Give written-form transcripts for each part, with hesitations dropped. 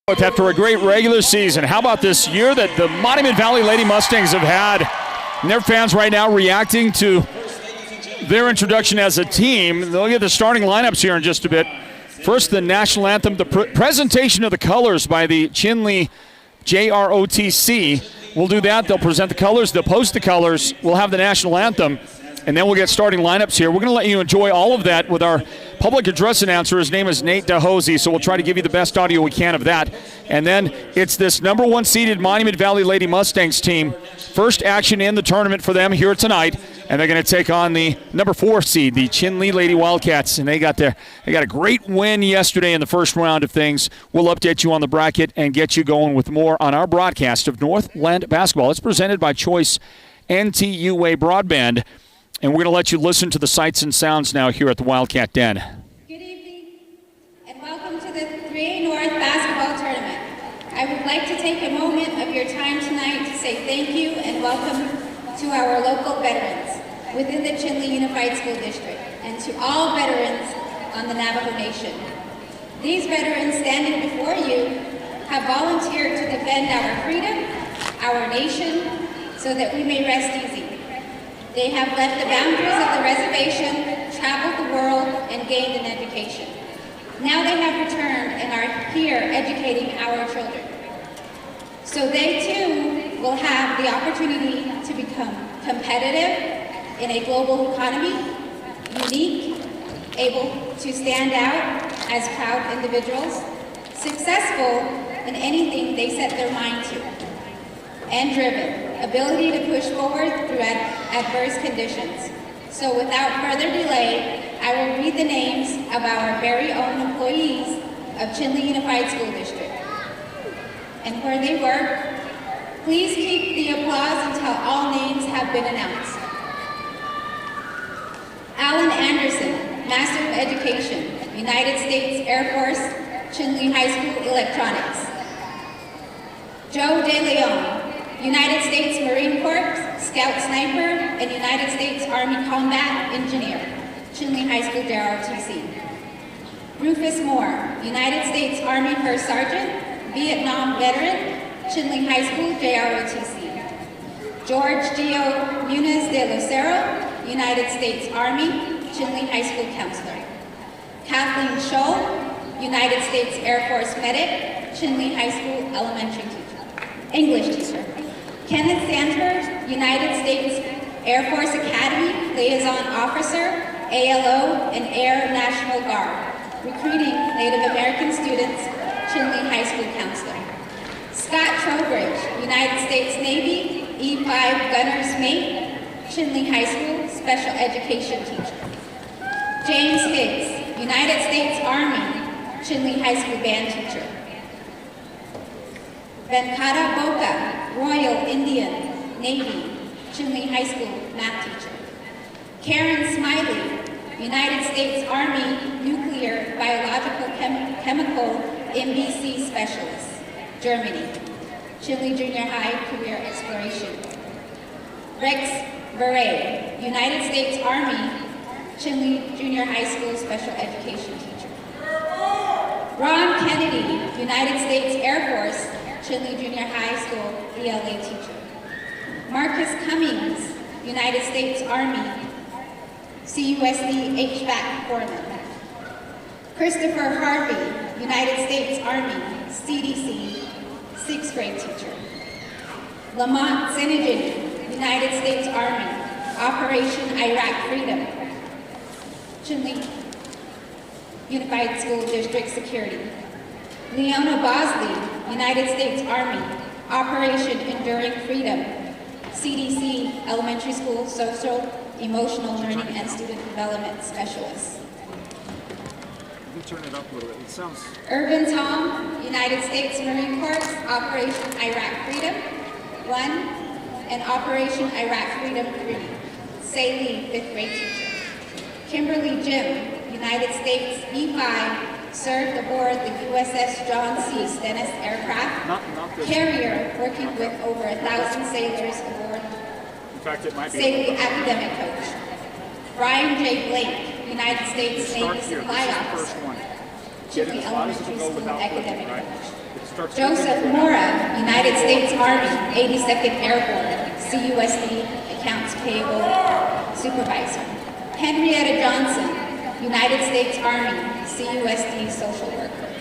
After a great regular season, how about this year that the Monument Valley Lady Mustangs have had? And their fans right now reacting to their introduction as a team. They'll get the starting lineups here in just a bit. First, the national anthem, the presentation of the colors by the Chinle JROTC. We'll do that. They'll present the colors. They'll post the colors. We'll have the national anthem. And then we'll get starting lineups here. We're going to let you enjoy all of that with our public address announcer. His name is Nate DeHosey, so we'll try to give you the best audio we can of that. And then it's this number one seeded Monument Valley Lady Mustangs team. First action in the tournament for them here tonight. And they're going to take on the number 4 seed, the Chinle Lady Wildcats. And they got a great win yesterday in the first round of things. We'll update you on the bracket and get you going with more on our broadcast of Northland Basketball. It's presented by Choice Broadband. And we're going to let you listen to the sights and sounds now here at the Wildcat Den. Good evening, and welcome to the 3A North Basketball Tournament. I would like to take a moment of your time tonight to say thank you and welcome to our local veterans within the Chinle Unified School District and to all veterans on the Navajo Nation. These veterans standing before you have volunteered to defend our freedom, our nation, so that we may rest easy. They have left the boundaries of the reservation, traveled the world, and gained an education. Now they have returned and are here educating our children. So they too will have the opportunity to become competitive in a global economy, unique, able to stand out as proud individuals, successful in anything they set their mind to, and driven. Ability to push forward through adverse conditions. So without further delay, I will read the names of our very own employees of Chinle Unified School District. And where they work, please keep the applause until all names have been announced. Alan Anderson, Master of Education, United States Air Force, Chinle High School Electronics. Joe De Leon, United States Marine Corps, Scout Sniper, and United States Army Combat Engineer, Chinle High School JROTC. Rufus Moore, United States Army First Sergeant, Vietnam Veteran, Chinle High School JROTC. George Gio Muniz de Lucero, United States Army, Chinle High School Counselor. Kathleen Scholl, United States Air Force Medic, Chinle High School Elementary Teacher, English Teacher. Kenneth Sandberg, United States Air Force Academy Liaison Officer, ALO, and Air National Guard, recruiting Native American students, Chinle High School Counselor. Scott Trowbridge, United States Navy, E-5 Gunner's Mate, Chinle High School Special Education Teacher. James Higgs, United States Army, Chinle High School Band Teacher. Venkata Boka, Royal Indian Navy, Chinle High School math teacher. Karen Smiley, United States Army Nuclear Biological Chemical MBC Specialist, Germany, Chinle Junior High Career Exploration. Rex Beret, United States Army, Chinle Junior High School Special Education teacher. Ron Kennedy, United States Air Force, Chinle Junior High School ELA teacher. Marcus Cummings, United States Army, CUSD HVAC foreman. Christopher Harvey, United States Army, CDC 6th grade teacher. Lamont Zenigin, United States Army, Operation Iraq Freedom, Chinle Unified School District Security. Leona Bosley, United States Army, Operation Enduring Freedom, CDC Elementary School Social, Emotional Learning and Student Development Specialist. You turn it up a little bit. It sounds... Irvin Tom, United States Marine Corps, Operation Iraq Freedom 1, and Operation Iraq Freedom 3. Say Lee, 5th grade teacher. Kimberly Jim, United States E-5, served aboard the USS John C. Stennis aircraft carrier, working with over 1,000 sailors aboard. In fact, it might be Safety academic coach. Brian J. Blake, United States Navy supply officer, Chinle Elementary School academic coach. Joseph Mora, United States Army, 82nd Airborne, CUSD Accounts Payable Supervisor. Henrietta Johnson, United States Army, CUSD Social Worker.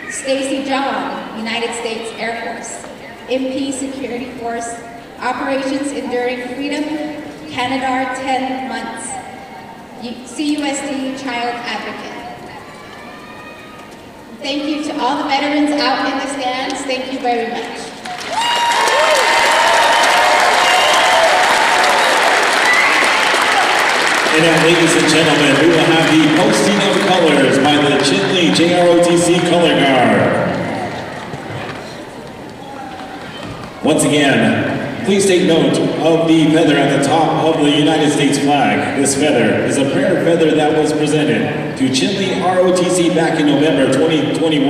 Stacy John, United States Air Force, MP Security Force, Operations Enduring Freedom, Canadar 10 months, CUSD Child Advocate. Thank you to all the veterans out in the stands. Thank you very much. And now, ladies and gentlemen, we will have the posting of colors by the Chinle JROTC Color Guard. Once again, please take note of the feather at the top of the United States flag. This feather is a prayer feather that was presented to Chinle ROTC back in November 2021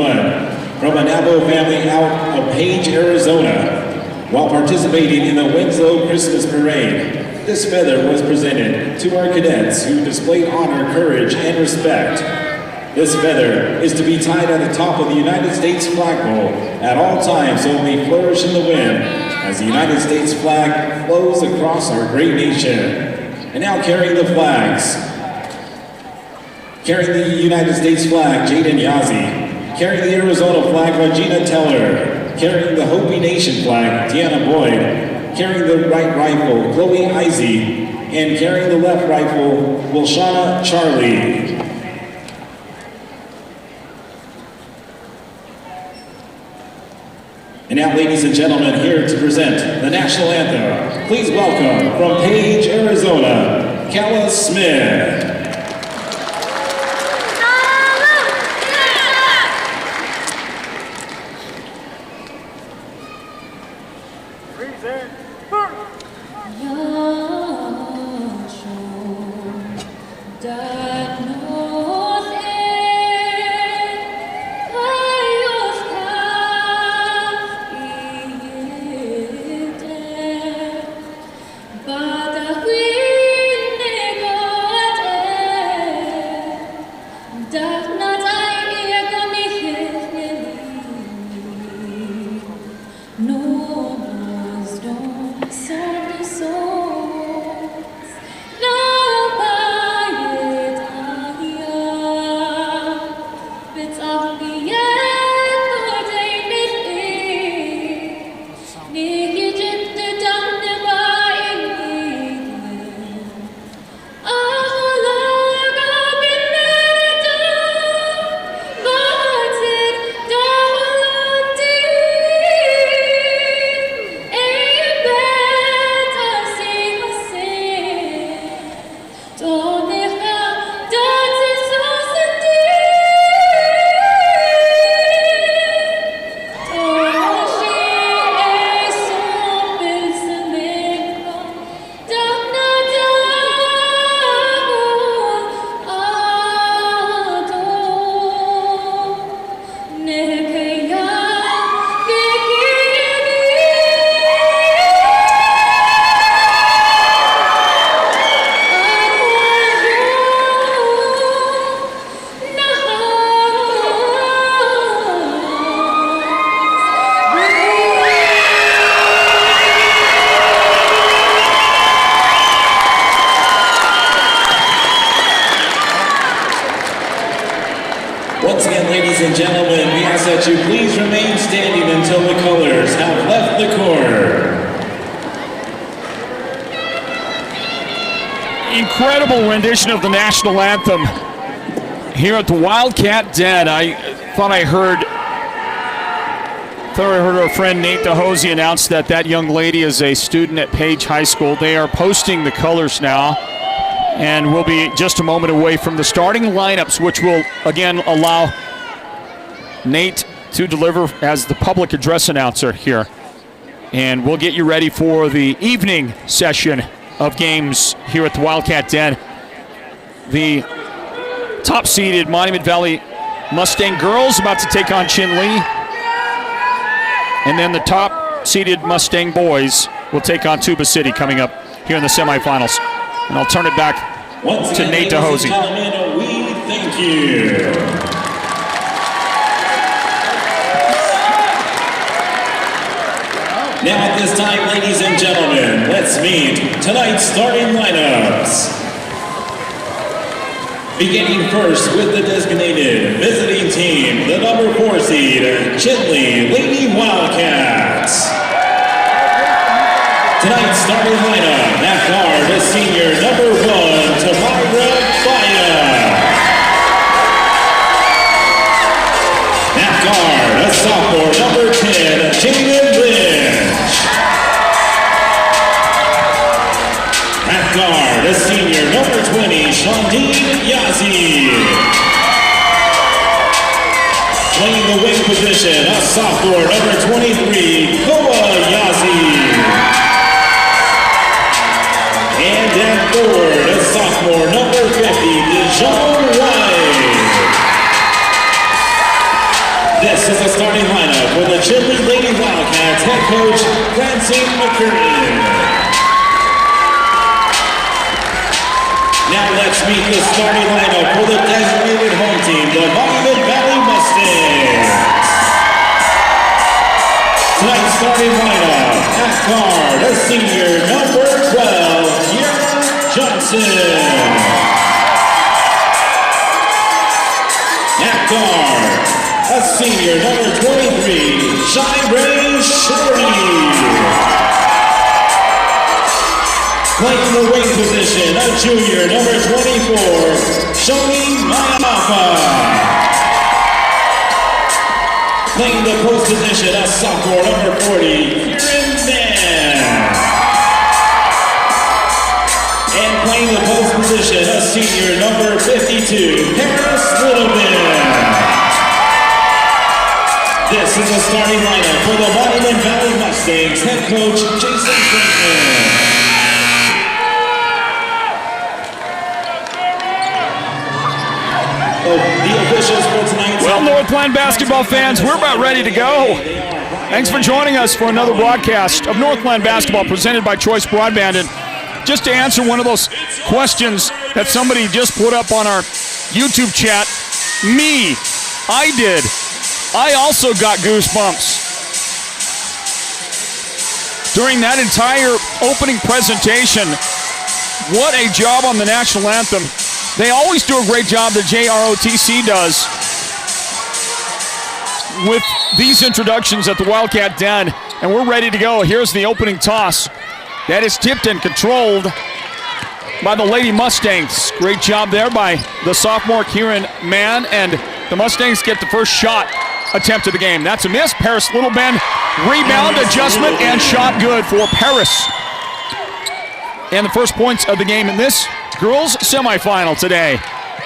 from a Navajo family out of Page, Arizona, while participating in the Winslow Christmas Parade. This feather was presented to our cadets who displayed honor, courage, and respect. This feather is to be tied at the top of the United States flagpole at all times so it may flourish in the wind as the United States flag flows across our great nation. And now carrying the flags. Carrying the United States flag, Jaden Yazzie. Carrying the Arizona flag, Regina Teller. Carrying the Hopi Nation flag, Deanna Boyd. Carrying the right rifle, Chloe Izey. And carrying the left rifle, Wilshana Charlie. And now, ladies and gentlemen, here to present the national anthem. Please welcome from Page, Arizona, Kala Smith. Once again, ladies and gentlemen, we ask that you please remain standing until the colors have left the court. Incredible rendition of the national anthem here at the Wildcat Den. I thought I heard our friend Nate DeHosey announce that young lady is a student at Page High School. They are posting the colors now, and we'll be just a moment away from the starting lineups, which will again allow Nate to deliver as the public address announcer here. And we'll get you ready for the evening session of games here at the Wildcat Den. The top-seeded Monument Valley Mustang girls about to take on Chinle. And then the top-seeded Mustang boys will take on Tuba City coming up here in the semifinals. And I'll turn it back to Nate DeHosey. We thank you. Now at this time, ladies and gentlemen, let's meet tonight's starting lineups. Beginning first with the designated visiting team, the number 4 seed, Chinle Wildcats. Tonight's starting lineup, at guard, the senior number 1, Tamira Baya. At guard, a sophomore number 10, Jaden Lynch. At guard, a senior number 20, Shandine Yazi. Playing the wing position, a sophomore number 23, Koa Yazi. And at forward, a sophomore number 50, Dijon White. This is the starting lineup for the Chinle Lady Wildcats head coach, Francine McCurtain. Now let's meet the starting lineup for the designated home team, the Monument Valley Mustangs. Tonight's starting lineup, at guard, a senior number 12, Kiara Johnson. At guard, a senior number 23, Shireen Shorty. Playing the wing position, a junior number 24, Shoni Mayafa. Playing the post position, a sophomore number 40, Kieran Mann. And playing the post position, a senior number 52, Paris Littleman. This is the starting lineup for the Northland Valley Mustangs head coach, Jason Franklin. Well, Northland basketball fans, we're about ready to go. Thanks for joining us for another broadcast of Northland Basketball presented by Choice Broadband. And just to answer one of those questions that somebody just put up on our YouTube chat, I did. I also got goosebumps. During that entire opening presentation, what a job on the national anthem. They always do a great job, the JROTC does, with these introductions at the Wildcat Den, and we're ready to go. Here's the opening toss. That is tipped and controlled by the Lady Mustangs. Great job there by the sophomore Kieran Mann, and the Mustangs get the first shot attempt of the game. That's a miss. Paris Littleben, rebound, adjustment, and shot good for Paris. And the first points of the game in this girls semifinal today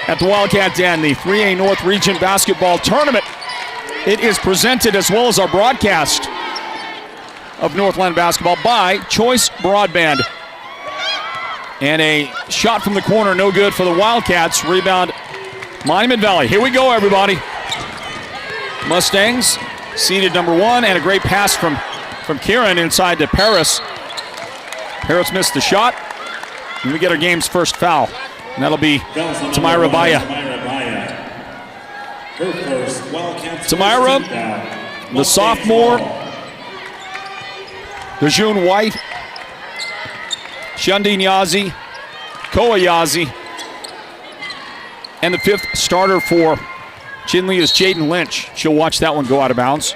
at the Wildcat Den, the 3A North Region Basketball Tournament. It is presented, as well as our broadcast of Northland Basketball, by Choice Broadband. And a shot from the corner, no good for the Wildcats. Rebound, Monument Valley. Here we go, everybody. Mustangs seeded number 1, and a great pass from Kieran inside to Paris. Paris missed the shot, and we get our game's first foul. And that'll be Tamira Baya. Tamira, the sophomore, Dijon White, Shandine Yazi, Koa Yazi, and the 5th starter for Chinle is Jaden Lynch. She'll watch that one go out of bounds.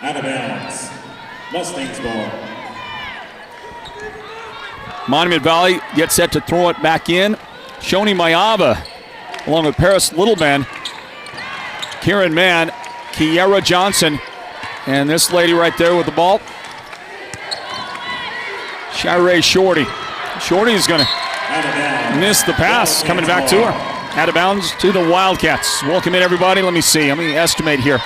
Out of bounds. Mustangs ball. Monument Valley gets set to throw it back in. Shoni Mayava, along with Paris Littleben, Kieran Mann, Kiara Johnson, and this lady right there with the ball, Shireen Shorty. Shorty is going to miss the pass, coming back to her. Out of bounds to the Wildcats. Welcome in, everybody. Let me see. Let me estimate here.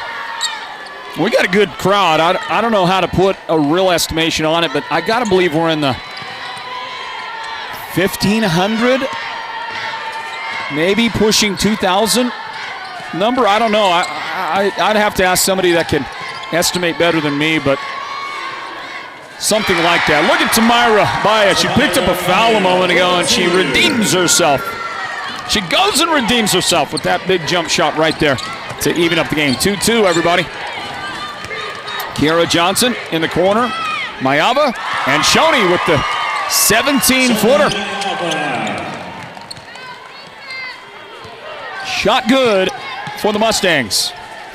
We got a good crowd. I don't know how to put a real estimation on it, but I got to believe we're in the 1,500, maybe pushing 2,000 number. I don't know. I'd have to ask somebody that can estimate better than me, but something like that. Look at Tamira Baya. She picked up a foul a moment ago, and she redeems herself. She goes and redeems herself with that big jump shot right there to even up the game. 2-2, everybody. Kiara Johnson in the corner. Mayava and Shoney with the 17-footer. Shot good for the Mustangs.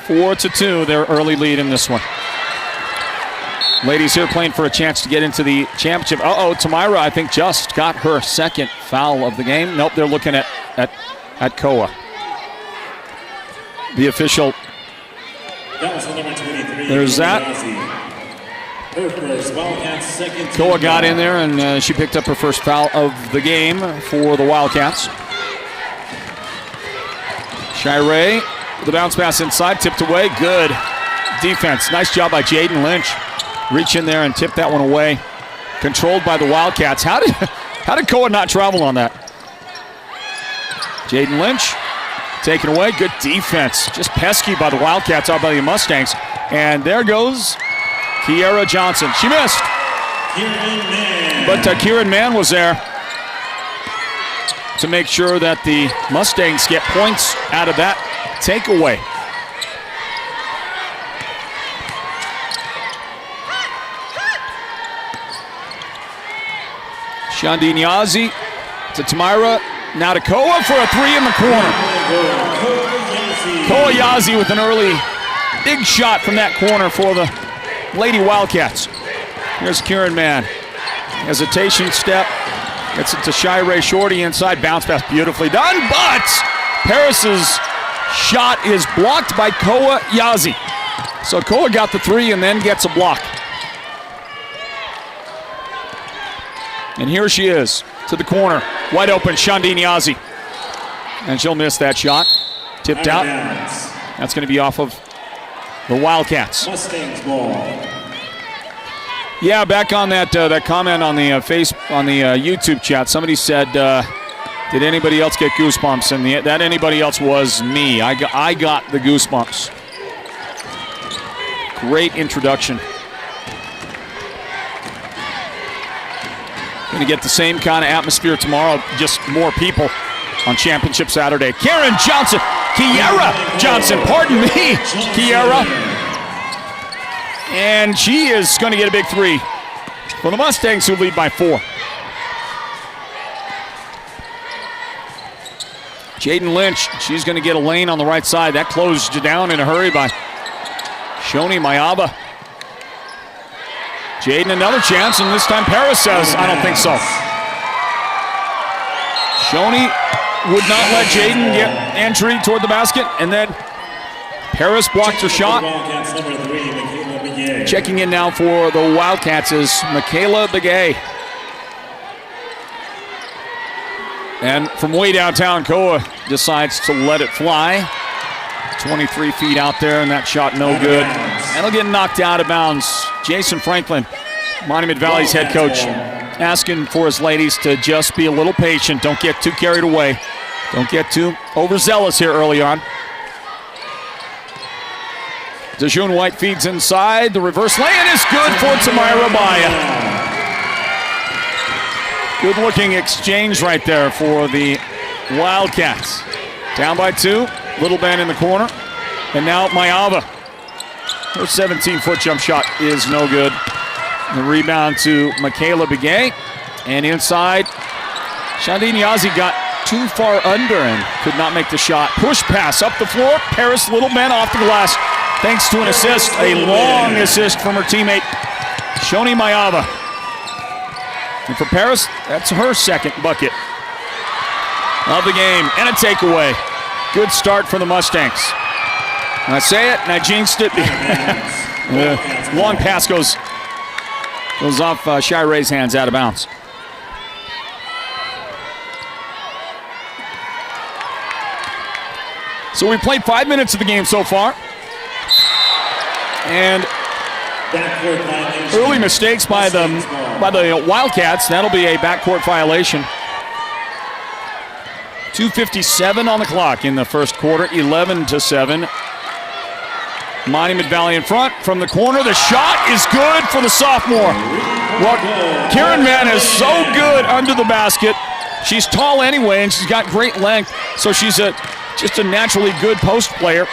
4-2, their early lead in this one. Ladies here playing for a chance to get into the championship. Tamira, I think, just got her second foul of the game. Nope, they're looking at Koa. The official. There's that. Her first Wildcats, second. Koa got in there, and she picked up her first foul of the game for the Wildcats. Shirey, the bounce pass inside, tipped away. Good defense. Nice job by Jaden Lynch. Reach in there and tip that one away. Controlled by the Wildcats. How did Koa not travel on that? Jaden Lynch taken away. Good defense. Just pesky by the Wildcats out by the Mustangs. And there goes Kiara Johnson. She missed. But Kieran Mann was there to make sure that the Mustangs get points out of that takeaway. Shandi Nyazi to Tamira. Now to Koa for a three in the corner. Koa Yazi with an early big shot from that corner for the Lady Wildcats. Here's Kieran Mann. Hesitation step. Gets it to Shirey Shorty inside. Bounce pass beautifully done, but Paris's shot is blocked by Koa Yazi. So Koa got the three and then gets a block. And here she is to the corner. Wide open, Shandi Nyazi. And she'll miss that shot. Tipped out. That's going to be off of the Wildcats. Mustangs ball. Yeah, back on that comment on the YouTube chat, somebody said, did anybody else get goosebumps? And that anybody else was me. I got the goosebumps. Great introduction. Going to get the same kind of atmosphere tomorrow, just more people on Championship Saturday. Kiara Johnson, pardon me, Kiara. And she is going to get a big three for the Mustangs, who lead by 4. Jaden Lynch, she's going to get a lane on the right side. That closed down in a hurry by Shoni Mayaba. Jaden another chance, and this time Paris says, I don't think so. Shoni would not let Jaden get entry toward the basket, and then Paris blocked her shot. Checking in now for the Wildcats is Michaela Begay. And from way downtown, Koa decides to let it fly. 23 feet out there, and that shot no good. And it'll get knocked out of bounds. Jason Franklin, Monument Valley's head coach, asking for his ladies to just be a little patient. Don't get too carried away. Don't get too overzealous here early on. DeJune White feeds inside. The reverse lay-in is good for Tamira Baya. Good looking exchange right there for the Wildcats. Down by 2. Little band in the corner. And now Mayava. Her 17-foot jump shot is no good. The rebound to Michaela Begay. And inside, Shandi Nyazi got too far under and could not make the shot. Push pass up the floor. Paris Little Man off the glass. Thanks to an assist, a long assist from her teammate, Shoni Mayava. And for Paris, that's her second bucket of the game. And a takeaway. Good start for the Mustangs. And I say it, and I jinxed it. Long pass goes off Shirey's hands, out of bounds. So we played 5 minutes of the game so far. And early mistakes by the Wildcats. That'll be a backcourt violation. 2:57 on the clock in the first quarter, 11-7. Monument Valley in front from the corner. The shot is good for the sophomore. Well, Kieran Mann is so good under the basket. She's tall anyway, and she's got great length, so she's just a naturally good post player.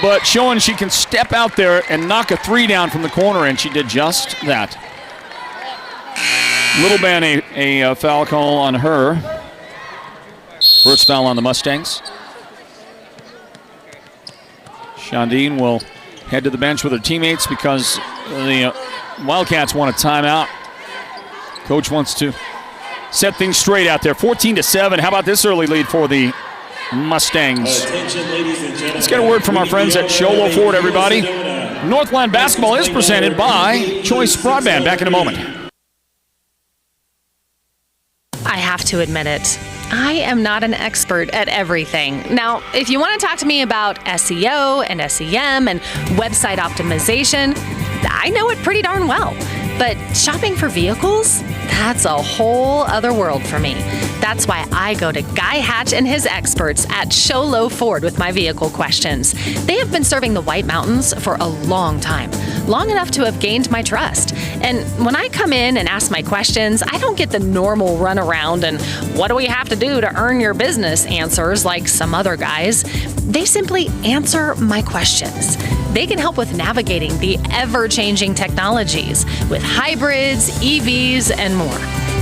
but showing she can step out there and knock a three down from the corner, and she did just that. Little bit a foul call on her. First foul on the Mustangs. Shondine will head to the bench with her teammates because the Wildcats want a timeout. Coach wants to set things straight out there. 14-7. How about this early lead for the Mustangs? Let's get a word from our friends at Chinle Ford, everybody. Northland Basketball is presented by Choice Broadband. Back in a moment. I have to admit it. I am not an expert at everything. Now, if you want to talk to me about SEO and SEM and website optimization, I know it pretty darn well. But shopping for vehicles? That's a whole other world for me. That's why I go to Guy Hatch and his experts at Chinle Ford with my vehicle questions. They have been serving the White Mountains for a long time, long enough to have gained my trust. And when I come in and ask my questions, I don't get the normal runaround and what do we have to do to earn your business answers like some other guys. They simply answer my questions. They can help with navigating the ever-changing technologies with hybrids, EVs, and more.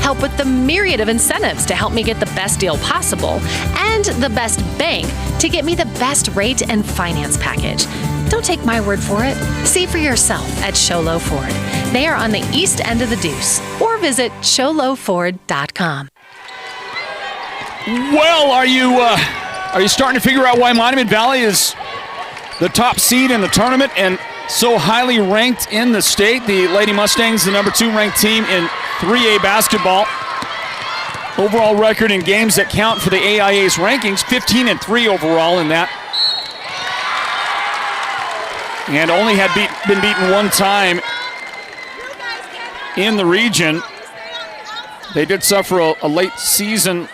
Help with the myriad of incentives to help me get the best deal possible and the best bank to get me the best rate and finance package. Don't take my word for it. See for yourself at Chinle Ford. They are on the east end of the Deuce, or visit ChinleFord.com. Well, are you starting to figure out why Monument Valley is the top seed in the tournament and so highly ranked in the state? The Lady Mustangs, the number 2 ranked team in 3A basketball. Overall record in games that count for the AIA's rankings, 15-3 overall in that. And only had been beaten one time in the region. They did suffer a late season,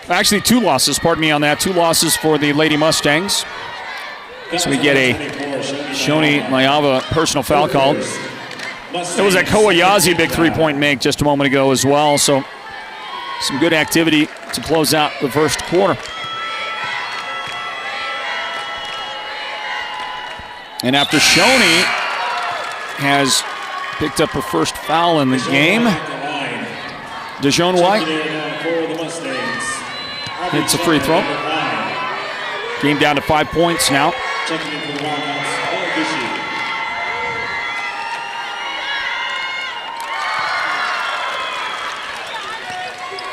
actually 2 losses, pardon me on that, 2 losses for the Lady Mustangs. So we get a Shoni Mayava personal foul call. It was a Kowayazi big three-point make just a moment ago as well. So some good activity to close out the first quarter. And after Shoni has picked up her first foul in the game, DeJohn White hits a free throw. Game down to 5 points now.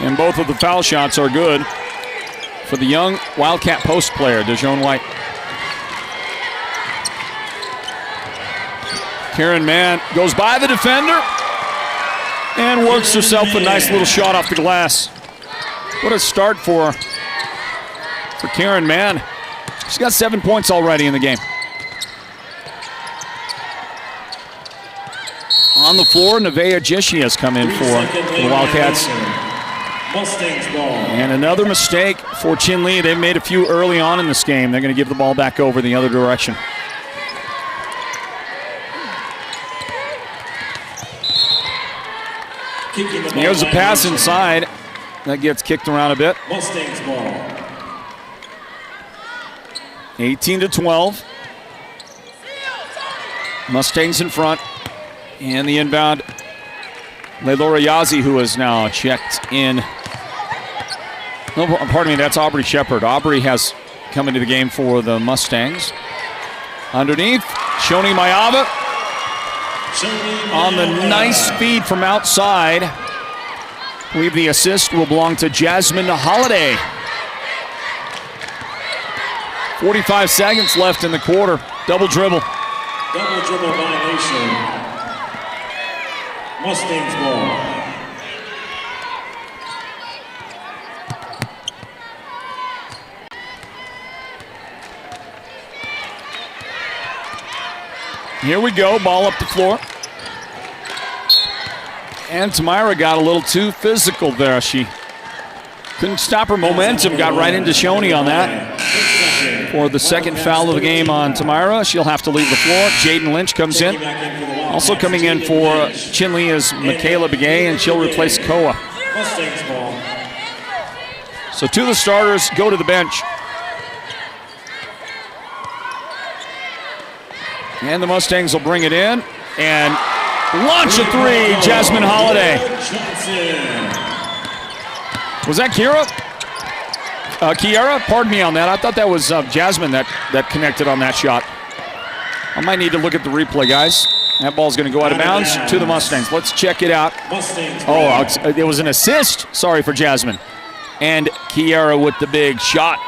And both of the foul shots are good for the young Wildcat post player, DeJohn White. Karen Mann goes by the defender and works herself a nice little shot off the glass. What a start for Karen Mann. She's got 7 points already in the game. On the floor, Nevaeh Jishi has come in for the Wildcats. And another mistake for Chinle. They've made a few early on in this game. They're going to give the ball back over the other direction. Here's a pass inside. That gets kicked around a bit. Mustangs ball. 18-12. Mustangs in front. And the inbound, Leilora Yazzie, who is now checked in. No, pardon me, that's Aubrey Shepard. Aubrey has come into the game for the Mustangs. Underneath, Shoni Mayava on the nice feed from outside. I believe the assist will belong to Jasmine Holiday. 45 seconds left in the quarter. Double dribble. Double dribble violation. Mustangs ball. Here we go, ball up the floor. And Tamira got a little too physical there. She couldn't stop her momentum, got right into Shoni on that. For the second foul of the game on Tamira, she'll have to leave the floor. Jaden Lynch comes in. Also coming in for Chinle is Michaela Begay, and she'll replace Koa. So 2 of the starters go to the bench. And the Mustangs will bring it in and launch a three, Jasmine Holiday. Was that Kiera? Pardon me on that. I thought that was Jasmine that connected on that shot. I might need to look at the replay, guys. That ball's going to go out of bounds to the Mustangs. Let's check it out. Oh, it was an assist. Sorry for Jasmine. And Kiera with the big shot.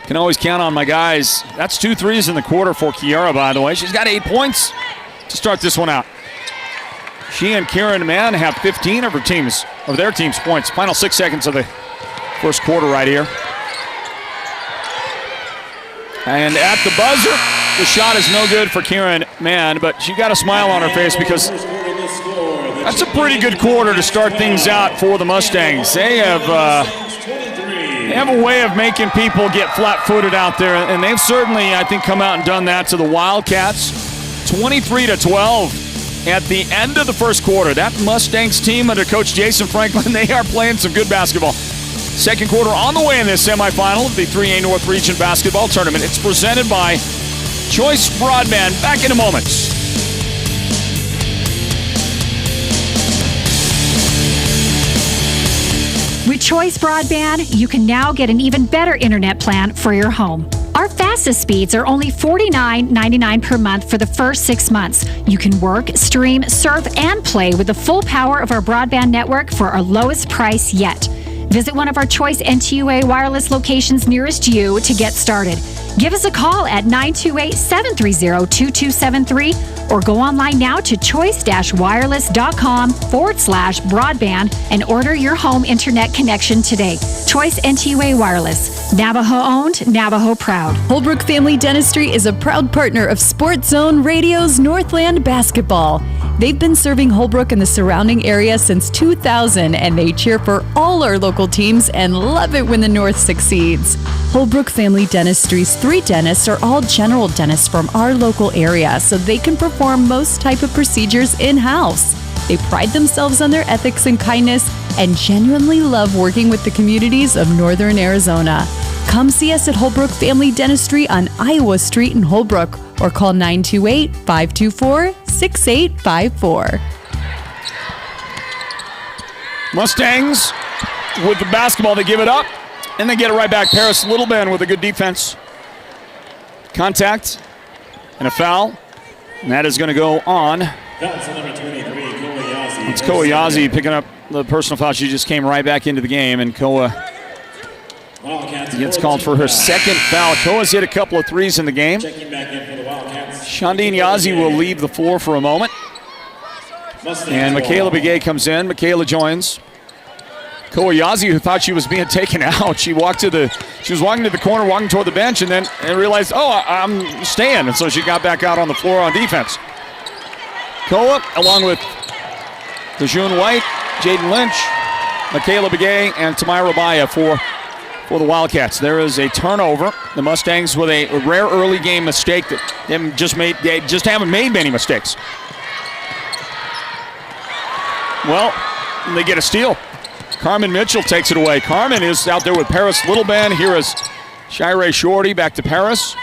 Can always count on my guys. That's 2 threes in the quarter for Kiera, by the way. She's got 8 points to start this one out. She and Kieran Mann have 15 of their team's points. Final 6 seconds of the first quarter right here. And at the buzzer, the shot is no good for Kieran Mann, but she got a smile on her face because that's a pretty good quarter to start things out for the Mustangs. They have a way of making people get flat-footed out there, and they've certainly, I think, come out and done that to the Wildcats. 23-12 at the end of the first quarter. That Mustangs team under Coach Jason Franklin, they are playing some good basketball. Second quarter on the way in this semifinal of the 3A North Region Basketball Tournament. It's presented by Choice Broadband. Back in a moment. With Choice Broadband, you can now get an even better internet plan for your home. Our fastest speeds are only $49.99 per month for the first 6 months. You can work, stream, surf, and play with the full power of our broadband network for our lowest price yet. Visit one of our Choice NTUA wireless locations nearest you to get started. Give us a call at 928-730-2273 or go online now to choice-wireless.com/broadband and order your home internet connection today. Choice NTUA Wireless. Navajo owned, Navajo proud. Holbrook Family Dentistry is a proud partner of Sports Zone Radio's Northland Basketball. They've been serving Holbrook and the surrounding area since 2000, and they cheer for all our local teams and love it when the North succeeds. Holbrook Family Dentistry's 3 dentists are all general dentists from our local area, so they can perform most type of procedures in-house. They pride themselves on their ethics and kindness and genuinely love working with the communities of Northern Arizona. Come see us at Holbrook Family Dentistry on Iowa Street in Holbrook or call 928-524-6854. Mustangs with the basketball, they give it up and they get it right back. Paris Littleben with a good defense. Contact and a foul, and that is going to go on. That's number 23, Kowayazi. It's Kowayazi picking up the personal foul. She just came right back into the game, and Koa gets called for her second foul. Koa's hit a couple of threes in the game. Checking back in for the Wildcats. Shandine Yazi will leave the floor for a moment. And Michaela Begay comes in. Michaela joins. Kowayazi, who thought she was being taken out, she was walking to the corner, walking toward the bench, and then realized, I'm staying. And so she got back out on the floor on defense. Koa, along with DeJune White, Jaden Lynch, Michaela Begay, and Tamira Baya for the Wildcats. There is a turnover. The Mustangs with a rare early game mistake that they just haven't made many mistakes. Well, they get a steal. Carmen Mitchell takes it away. Carmen is out there with Paris Littleben. Here is Shirey Shorty back to Paris.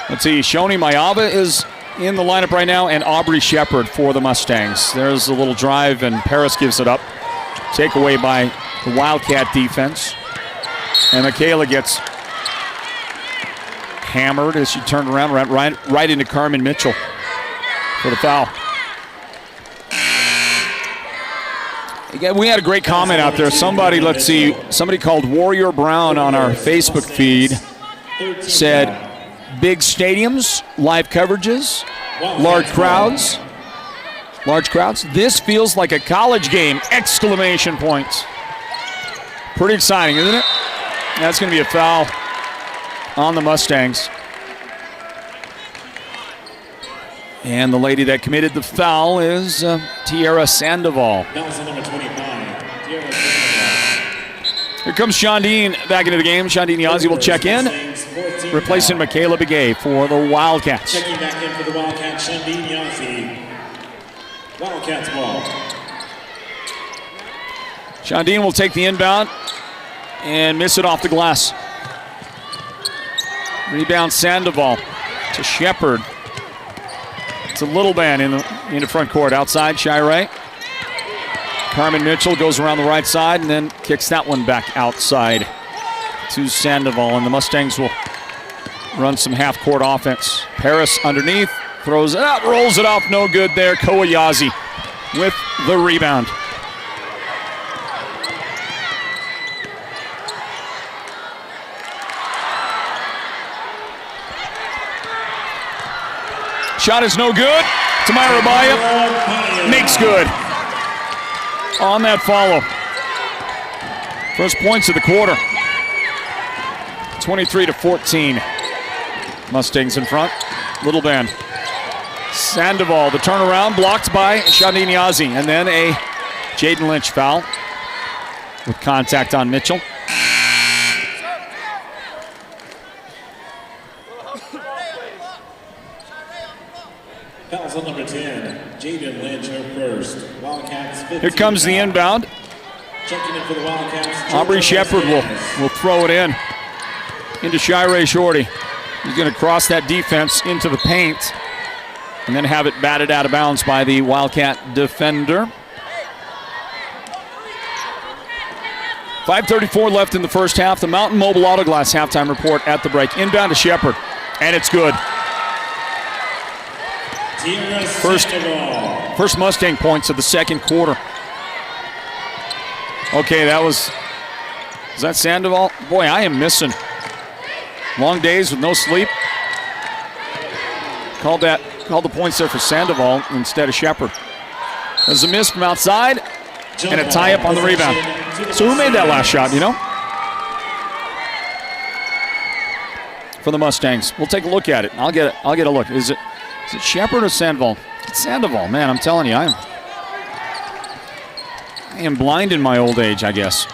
Let's see, Shoni Mayava is in the lineup right now, and Aubrey Shepard for the Mustangs. There's a little drive, and Paris gives it up. Takeaway by the Wildcat defense. And Michaela gets hammered as she turned around right into Carmen Mitchell for the foul. Again, we had a great comment out there. Somebody called Warrior Brown on our Facebook feed said, big stadiums, live coverages, large crowds. This feels like a college game! Exclamation points. Pretty exciting, isn't it? That's going to be a foul on the Mustangs. And the lady that committed the foul is Tiara Sandoval. That was the number 25, Tiara Sandoval. Here comes Shandine back into the game. Shandine Yazi will check in, replacing Michaela Begay for the Wildcats. Checking back in for the Wildcats, Shandine Yazi. Wildcats ball. Shandine will take the inbound and miss it off the glass. Rebound Sandoval. to Shepard. It's a little man in the front court. Outside, Shirey. Carmen Mitchell goes around the right side and then kicks that one back outside to Sandoval. And the Mustangs will run some half-court offense. Paris underneath, throws it out, rolls it off, no good there. Kowayazi with the rebound. Shot is no good. Tamara Rabaya makes good on that follow. First points of the quarter. 23-14. Mustangs in front. Little Ben. Sandoval, the turnaround, blocked by Shadeen Yazi. And then a Jaden Lynch foul with contact on Mitchell. Fouls on number 10, Jaden Lynch, her first. Wildcats 15. Here comes the inbound. Checking in for the Wildcats. Aubrey Shepard will throw it in into Shirey Shorty. He's going to cross that defense into the paint and then have it batted out of bounds by the Wildcat defender. 5:34 left in the first half. The Mountain Mobile Auto Glass halftime report at the break. Inbound to Shepard, and it's good. First Mustang points of the second quarter. Okay, is that Sandoval? Boy, I am missing. Long days with no sleep. Called the points there for Sandoval instead of Shepard. There's a miss from outside and a tie-up on the rebound. So who made that last shot, you know? For the Mustangs. We'll take a look at it. I'll get a look. Is it Shepard or Sandoval? It's Sandoval, man, I'm telling you, I am blind in my old age, I guess.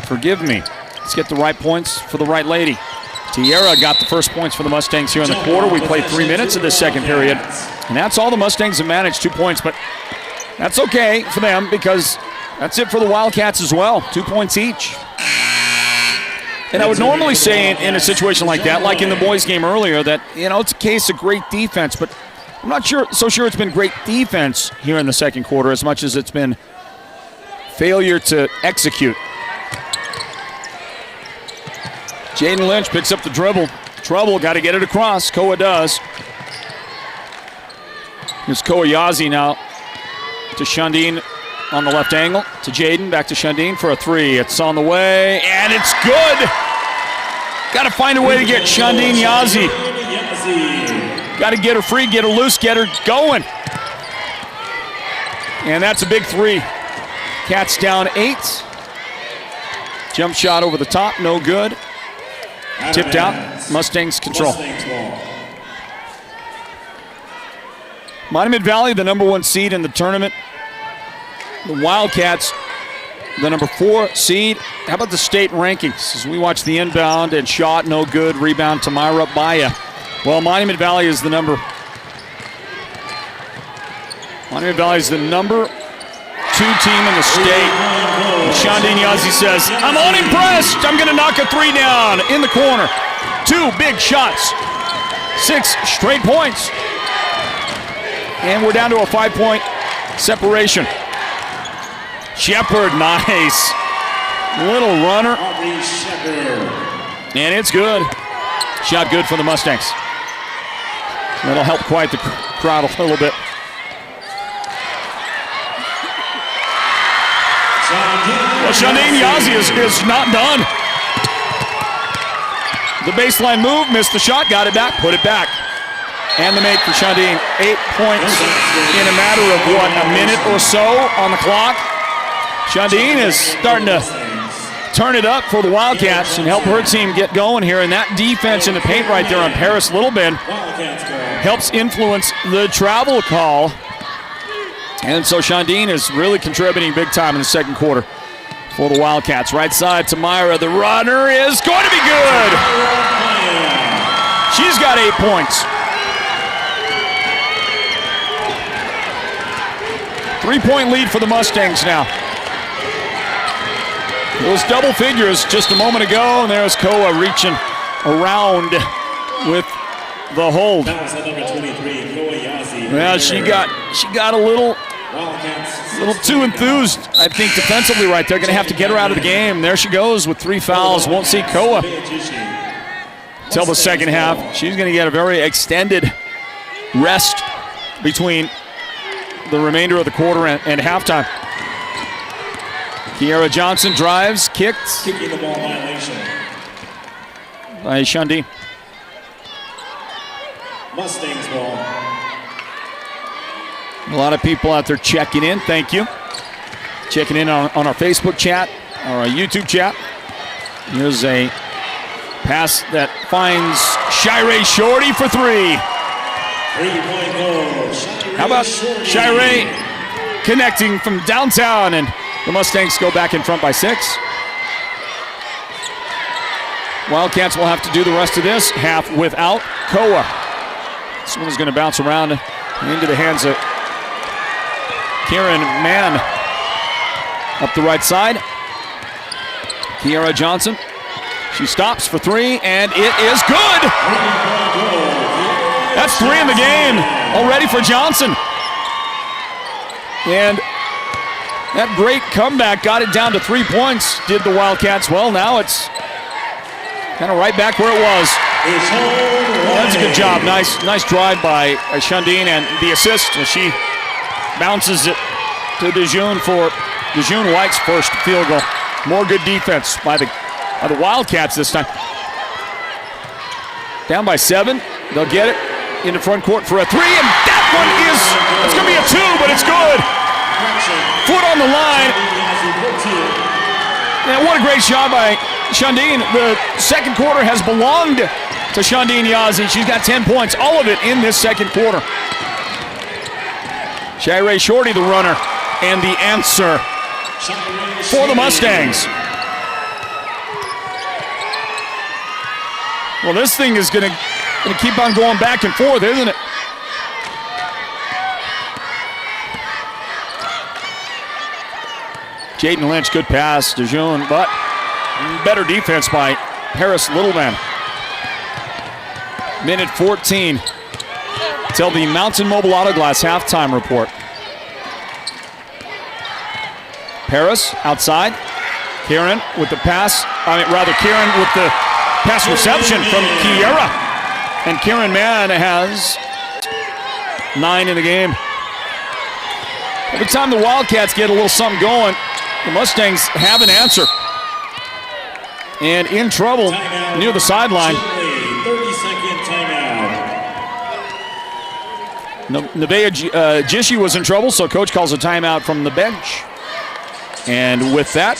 Forgive me. Let's get the right points for the right lady. Tierra got the first points for the Mustangs here in the quarter. We played 3 minutes of this second period, and that's all the Mustangs have managed, 2 points, but that's okay for them because that's it for the Wildcats as well, 2 points each. And I would normally say in a situation like that, like in the boys' game earlier, that, you know, it's a case of great defense, but I'm not so sure it's been great defense here in the second quarter as much as it's been failure to execute. Jaden Lynch picks up the dribble. Trouble, got to get it across. Koa does. Here's Kowayazi now to Shundeen on the left angle. To Jaden, back to Shundeen for a three. It's on the way, and it's good. Got to find a way to get Shundeen Yazi. Got to get her free, get her loose, get her going. And that's a big three. Cats down 8. Jump shot over the top, no good. Tipped out, Mustangs control. Monument Valley, the #1 seed in the tournament. The Wildcats, the #4 seed. How about the state rankings? As we watch the inbound and shot, no good. Rebound, Tamara Baya. Well, Monument Valley is the #2 team in the state. And Shundeen Yazi says, I'm unimpressed. I'm going to knock a three down in the corner. 2 big shots. 6 straight points. And we're down to a 5-point separation. Shepard, nice. Little runner. And it's good. Shot good for the Mustangs. That'll help quiet the crowd a little bit. Well, Shundeen Yazi is not done. The baseline move, missed the shot, got it back, put it back. And the make for Shundeen. 8 points in a matter of, a minute or so on the clock. Shundeen is starting to turn it up for the Wildcats and help her team get going here. And that defense in the paint right there on Paris Littleben helps influence the travel call. And so Shundeen is really contributing big time in the second quarter for the Wildcats. Right side to Myra. The runner is going to be good. She's got 8 points. 3-point lead for the Mustangs now. It was double figures just a moment ago, and there's Koa reaching around with the hold. Fouls on number 23, Noah Yazzie. Well, she got a little too enthused, I think, defensively right there. Going to have to get her out of the game. There she goes with 3 fouls. Won't see Koa till the second half. She's going to get a very extended rest between the remainder of the quarter and halftime. Kiara Johnson drives, kicks. Kicking the ball violation. By Shundee. Mustangs ball. A lot of people out there checking in. Thank you. Checking in on our Facebook chat, or our YouTube chat. Here's a pass that finds Shirey Shorty for 3. 3-point goal. How about Shirey connecting from downtown, and the Mustangs go back in front by 6. Wildcats will have to do the rest of this half without Koa. This one is going to bounce around into the hands of Kieran Mann up the right side. Kiara Johnson. She stops for 3, and it is good. That's 3 in the game already for Johnson. And that great comeback got it down to 3 points, did the Wildcats. Well, now it's kind of right back where it was. That's a good job. Nice drive by Shundeen, and the assist as she bounces it to DeJean for DeJean White's first field goal. More good defense by the Wildcats this time. Down by 7. They'll get it into front court for a 3, and that one it's going to be a 2, but it's good. Foot on the line. And what a great shot by Shundeen. The second quarter has belonged to Shundeen Yazzie. She's got 10 points, all of it in this second quarter. Shirey Shorty, the runner, and the answer for the Mustangs. Well, this thing is going to keep on going back and forth, isn't it? Jaden Lynch, good pass to June, but better defense by Harris Littleman. Minute 14 till the Mountain Mobile Auto Glass halftime report. Paris outside. Kieran with the pass. Kieran with the pass reception from Kiera. And Kieran Mann has 9 in the game. Every time the Wildcats get a little something going, the Mustangs have an answer. And in trouble near the sideline. 30-second timeout. Nevaeh Jishi was in trouble, so coach calls a timeout from the bench. And with that,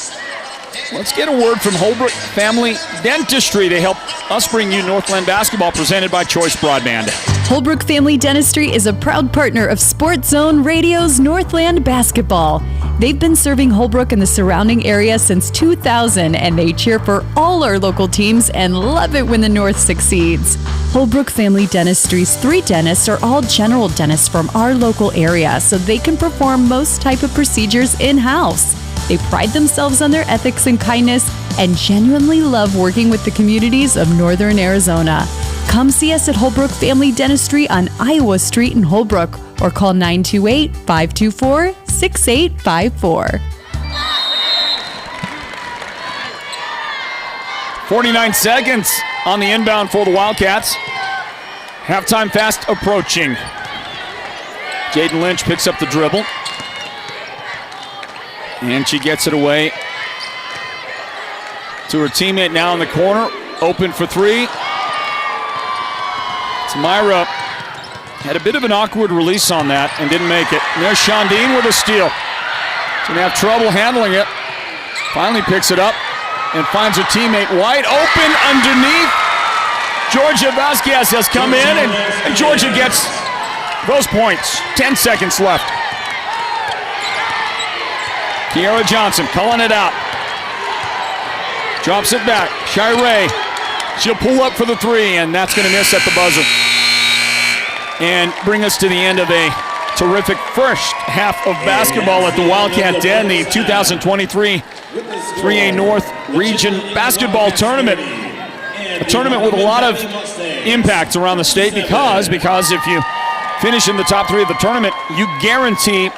let's get a word from Holbrook Family Dentistry. They help us bring you Northland Basketball, presented by Choice Broadband. Holbrook Family Dentistry is a proud partner of Sports Zone Radio's Northland Basketball. They've been serving Holbrook and the surrounding area since 2000, and they cheer for all our local teams and love it when the North succeeds. Holbrook Family Dentistry's 3 dentists are all general dentists from our local area, so they can perform most type of procedures in-house. They pride themselves on their ethics and kindness and genuinely love working with the communities of Northern Arizona. Come see us at Holbrook Family Dentistry on Iowa Street in Holbrook, or call 928-524-6854. 49 seconds on the inbound for the Wildcats. Halftime fast approaching. Jaden Lynch picks up the dribble. And she gets it away to her teammate now in the corner. Open for 3. Myra had a bit of an awkward release on that and didn't make it. And there's Shundeen with a steal. She's going to have trouble handling it. Finally picks it up and finds her teammate wide open underneath. Georgia Vasquez has come in, and Georgia gets those points. 10 seconds left. Kiara Johnson calling it out. Drops it back. Shirey. She'll pull up for the 3, and that's going to miss at the buzzer. And bring us to the end of a terrific first half of basketball at the Wildcat Den, the 2023 3A North Region Basketball Tournament. a tournament with a lot of impact around the state because if you finish in the top 3 of the tournament, you guarantee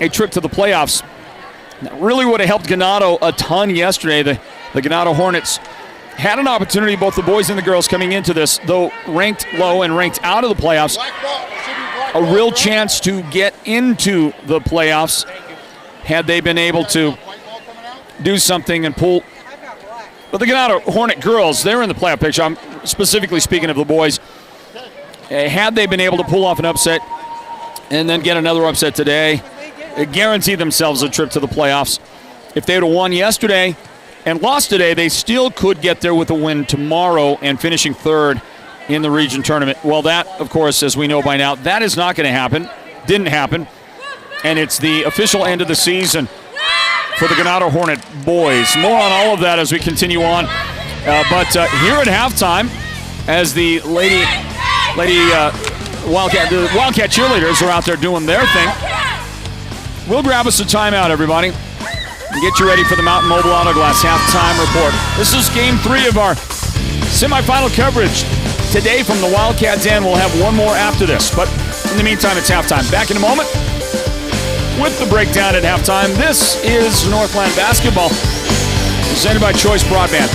a trip to the playoffs. That really would have helped Ganado a ton yesterday. The Ganado Hornets had an opportunity, both the boys and the girls coming into this, though ranked low and ranked out of the playoffs, a real chance to get into the playoffs had they been able to do something and pull. But the Ganado Hornet girls, they're in the playoff picture. I'm specifically speaking of the boys. Had they been able to pull off an upset and then get another upset today, guarantee themselves a trip to the playoffs. If they would have won yesterday and lost today, they still could get there with a win tomorrow and finishing 3rd in the region tournament. Well, that, of course, as we know by now, that is not going to happen. Didn't happen. And it's the official end of the season for the Ganado Hornet boys. More on all of that as we continue on. But here at halftime, as the Wildcat cheerleaders are out there doing their thing, we'll grab us a timeout, everybody, and get you ready for the Mountain Mobile Auto Glass halftime report. This is game 3 of our semifinal coverage today from the Wildcats, and we'll have one more after this. But in the meantime, it's halftime. Back in a moment with the breakdown at halftime. This is Northland Basketball, presented by Choice Broadband.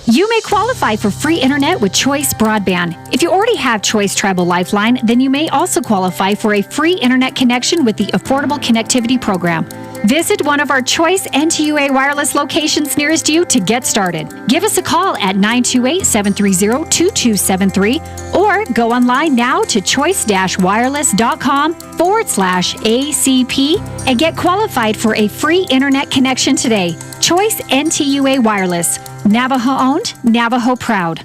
You may qualify for free internet with Choice Broadband. If you already have Choice Tribal Lifeline, then you may also qualify for a free internet connection with the Affordable Connectivity Program. Visit one of our Choice NTUA wireless locations nearest you to get started. Give us a call at 928-730-2273 or go online now to choice-wireless.com/ACP and get qualified for a free internet connection today. Choice NTUA Wireless. Navajo owned, Navajo proud.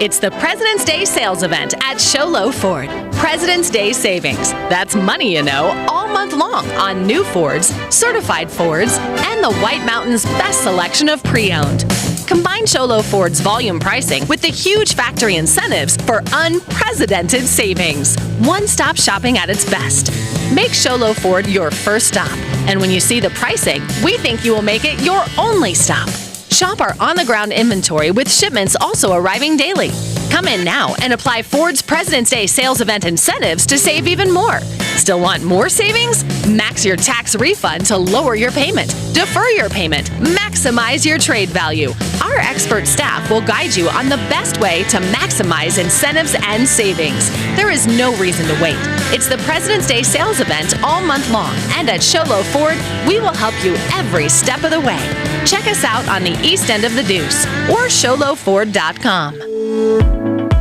It's the President's Day sales event at Sholo Ford. President's Day savings. That's money, you know, all month long on new Fords, certified Fords, and the White Mountains' best selection of pre-owned. Combine Sholo Ford's volume pricing with the huge factory incentives for unprecedented savings. One-stop shopping at its best. Make Sholo Ford your first stop. And when you see the pricing, we think you will make it your only stop. Shop our on-the-ground inventory with shipments also arriving daily. Come in now and apply Ford's President's Day sales event incentives to save even more. Still want more savings? Max your tax refund to lower your payment. Defer your payment. Maximize your trade value. Our expert staff will guide you on the best way to maximize incentives and savings. There is no reason to wait. It's the President's Day sales event all month long, and at Sholo Ford, we will help you every step of the way. Check us out on the east end of the Deuce or SholoFord.com.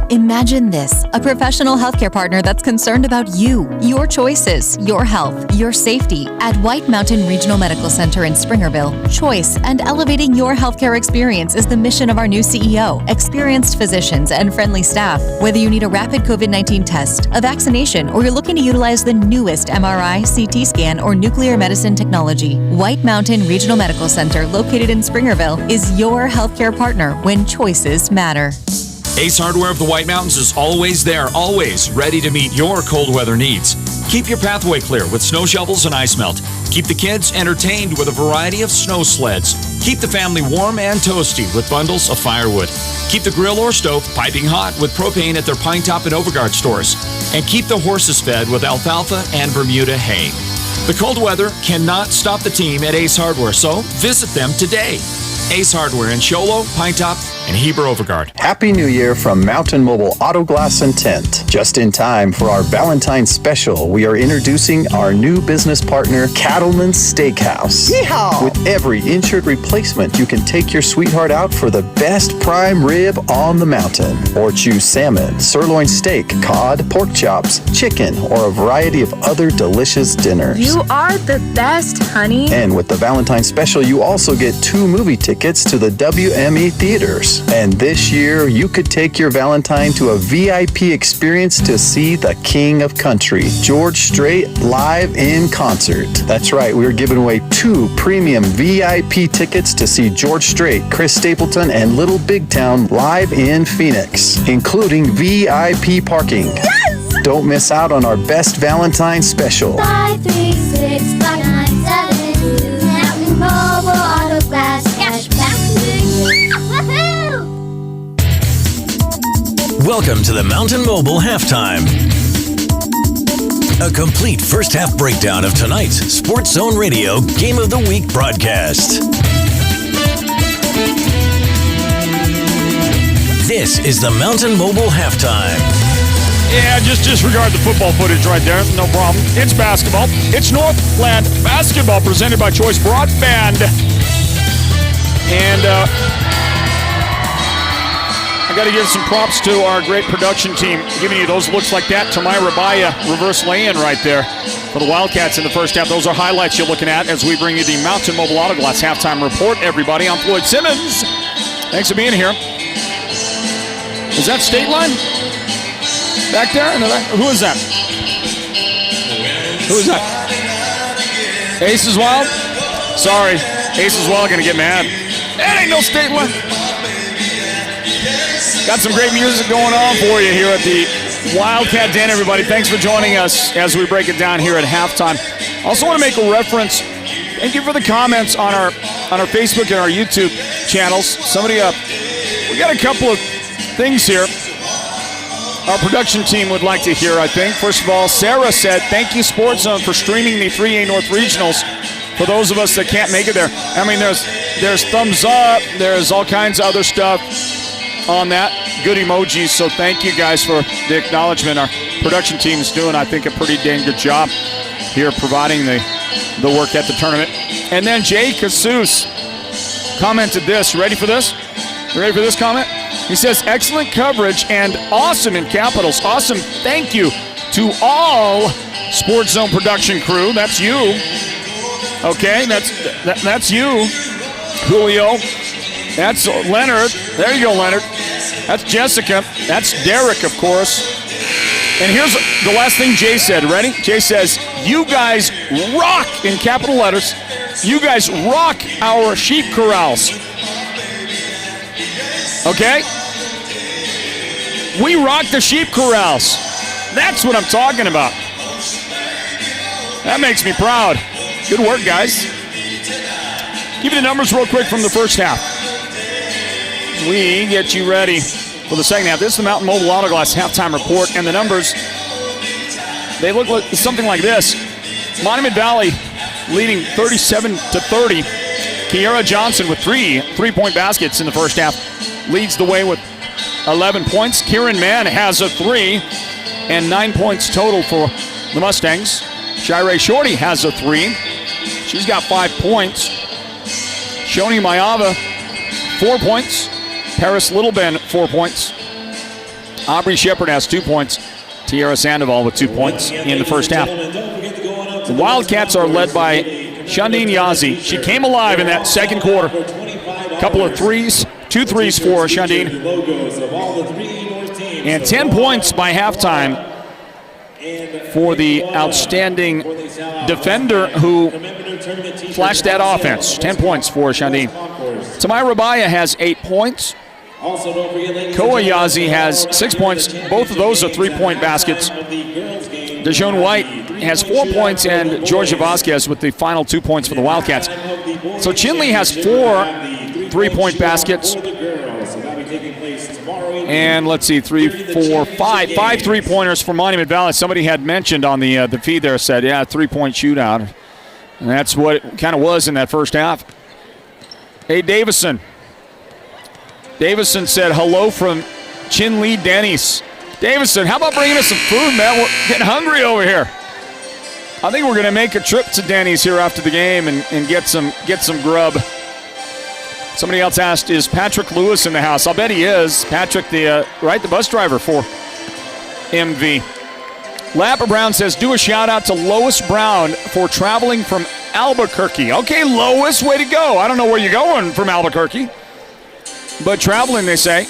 Imagine this, a professional healthcare partner that's concerned about you, your choices, your health, your safety. At White Mountain Regional Medical Center in Springerville, choice and elevating your healthcare experience is the mission of our new CEO, experienced physicians, and friendly staff. Whether you need a rapid COVID-19 test, a vaccination, or you're looking to utilize the newest MRI, CT scan, or nuclear medicine technology, White Mountain Regional Medical Center, located in Springerville, is your healthcare partner when choices matter. Ace Hardware of the White Mountains is always there, always ready to meet your cold weather needs. Keep your pathway clear with snow shovels and ice melt. Keep the kids entertained with a variety of snow sleds. Keep the family warm and toasty with bundles of firewood. Keep the grill or stove piping hot with propane at their Pine Top and Overgard stores. And keep the horses fed with alfalfa and Bermuda hay. The cold weather cannot stop the team at Ace Hardware, so visit them today. Ace Hardware in Sholo, Pine Top, and Heber Overgard. Happy New Year from Mountain Mobile Auto Glass and Tint. Just in time for our Valentine's special, we are introducing our new business partner, Cattleman's Steakhouse. Yeehaw! With every insured replacement, you can take your sweetheart out for the best prime rib on the mountain. Or choose salmon, sirloin steak, cod, pork chops, chicken, or a variety of other delicious dinners. You are the best, honey. And with the Valentine's special, you also get 2 movie tickets to the WME theaters. And this year, you could take your Valentine to a VIP experience to see the King of Country, George Strait, live in concert. That's right, we're giving away 2 premium VIP tickets to see George Strait, Chris Stapleton, and Little Big Town live in Phoenix, including VIP parking. Yes! Don't miss out on our best Valentine's special. 536-5972. Mountain Mobile Auto Glass Cashback. Woohoo! Welcome to the Mountain Mobile Halftime. A complete first half breakdown of tonight's Sports Zone Radio Game of the Week broadcast. This is the Mountain Mobile Halftime. Yeah, just disregard the football footage right there. No problem. It's basketball. It's Northland Basketball presented by Choice Broadband. And I got to give some props to our great production team, giving you those looks like that. Tamira Baya reverse lay-in right there for the Wildcats in the first half. Those are highlights you're looking at as we bring you the Mountain Mobile Auto Glass halftime report. Everybody, I'm Floyd Simmons. Thanks for being here. Is that State Line? Back there? Who is that? Who is that? Aces Wild? Sorry. Aces Wild going to get mad. That ain't no State Line. Got some great music going on for you here at the Wildcat Den, everybody. Thanks for joining us as we break it down here at halftime. Also want to make a reference. Thank you for the comments on our Facebook and our YouTube channels. Somebody we got a couple of things here our production team would like to hear, I think. First of all, Sarah said, thank you, Sports Zone, for streaming the 3A North Regionals for those of us that can't make it there. I mean, there's thumbs up. There's all kinds of other stuff on that. Good emojis, so thank you guys for the acknowledgement. Our production team is doing, I think, a pretty dang good job here providing the work at the tournament. And then Jay Casus commented this. Ready for this? You ready for this comment? He says, excellent coverage and awesome in capitals. Awesome. Thank you to all Sports Zone production crew. That's you. Okay, that's you, Julio. That's Leonard. There you go, Leonard. That's Jessica. That's Derek, of course. And here's the last thing Jay said. Ready? Jay says, you guys rock, in capital letters, you guys rock our sheep corrals. Okay? We rock the sheep corrals. That's what I'm talking about. That makes me proud. Good work, guys. Give you the numbers real quick from the first half. We get you ready for the second half. This is the Mountain Mobile Auto Glass halftime report, and the numbers, they look like something like this. Monument Valley leading 37-30. Kiara Johnson with three-point baskets in the first half leads the way with 11 points. Kieran Mann has a 3 and 9 points total for the Mustangs. Shirey Shorty has a 3. She's got 5 points. Shoni Mayava, 4 points. Paris Littleben, 4 points. Aubrey Shepard has 2 points. Tierra Sandoval with 2 points in the first half. The Wildcats are led by Shandine Yazzie. She came alive in that second quarter. Couple of threes, 2 threes for Shandine. And 10 points by halftime for the outstanding defender who flashed that offense. 10 points for Shandine. Tamira Baya has 8 points. Koa Yazzie has 6 points. Both of those are 3-point baskets. Dejoun White has 4 points, and Georgia Vasquez with the final 2 points for the Wildcats. So Chinle has 4 3-point baskets. And let's see, 5 3-pointers for Monument Valley. Somebody had mentioned on the feed there, said, yeah, 3-point shootout. And that's what it kind of was in that first half. Hey, Davison said hello from Chinle Denny's. Davison, how about bringing us some food, man? We're getting hungry over here. I think we're going to make a trip to Denny's here after the game and get some grub. Somebody else asked, is Patrick Lewis in the house? I'll bet he is. Patrick, the bus driver for MV. Lapper Brown says, do a shout out to Lois Brown for traveling from Albuquerque. Okay, Lois, way to go. I don't know where you're going from Albuquerque, but traveling, they say.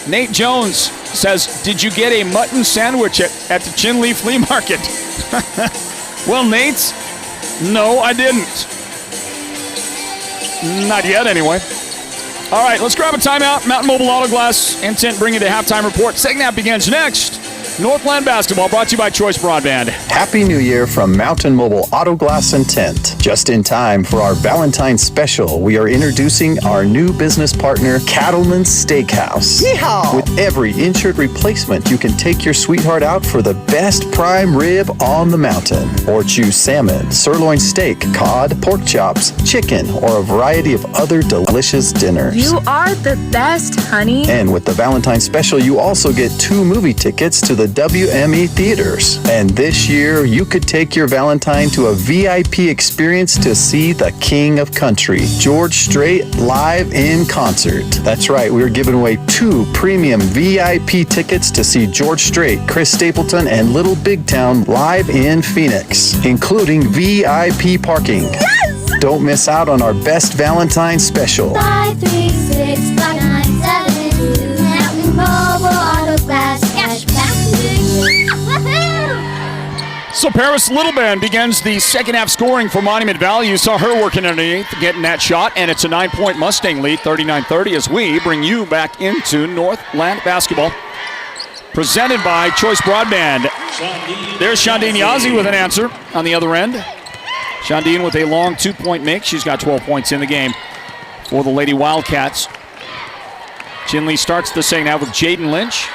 Nate Jones says, did you get a mutton sandwich at the Chinle Flea Market? Well, Nate, no, I didn't. Not yet, anyway. All right, let's grab a timeout. Mountain Mobile Auto Glass and Tint bring you the halftime report. Second half begins next. Northland Basketball brought to you by Choice Broadband. Happy New Year from Mountain Mobile Auto Glass and Tint. Just in time for our Valentine's special, we are introducing our new business partner, Cattleman's Steakhouse. Yeehaw! With every insured replacement, you can take your sweetheart out for the best prime rib on the mountain. Or choose salmon, sirloin steak, cod, pork chops, chicken, or a variety of other delicious dinners. You are the best, honey. And with the Valentine's special, you also get 2 movie tickets to the WME theaters. And this year, you could take your Valentine to a VIP experience to see the King of Country, George Strait, live in concert. That's right, we're giving away 2 premium VIP tickets to see George Strait, Chris Stapleton, and Little Big Town live in Phoenix, including VIP parking. Yes! Don't miss out on our best Valentine's special. 536-5972 Mountain Mobile Auto Glass Cashback. So Paris Littleband begins the second half scoring for Monument Valley. You saw her working underneath, getting that shot, and it's a 9-point Mustang lead, 39-30, as we bring you back into Northland Basketball. Presented by Choice Broadband. There's Shandine Yazzie with an answer on the other end. Shandine with a long 2-point make. She's got 12 points in the game for the Lady Wildcats. Chinle starts the second half with Jaden Lynch,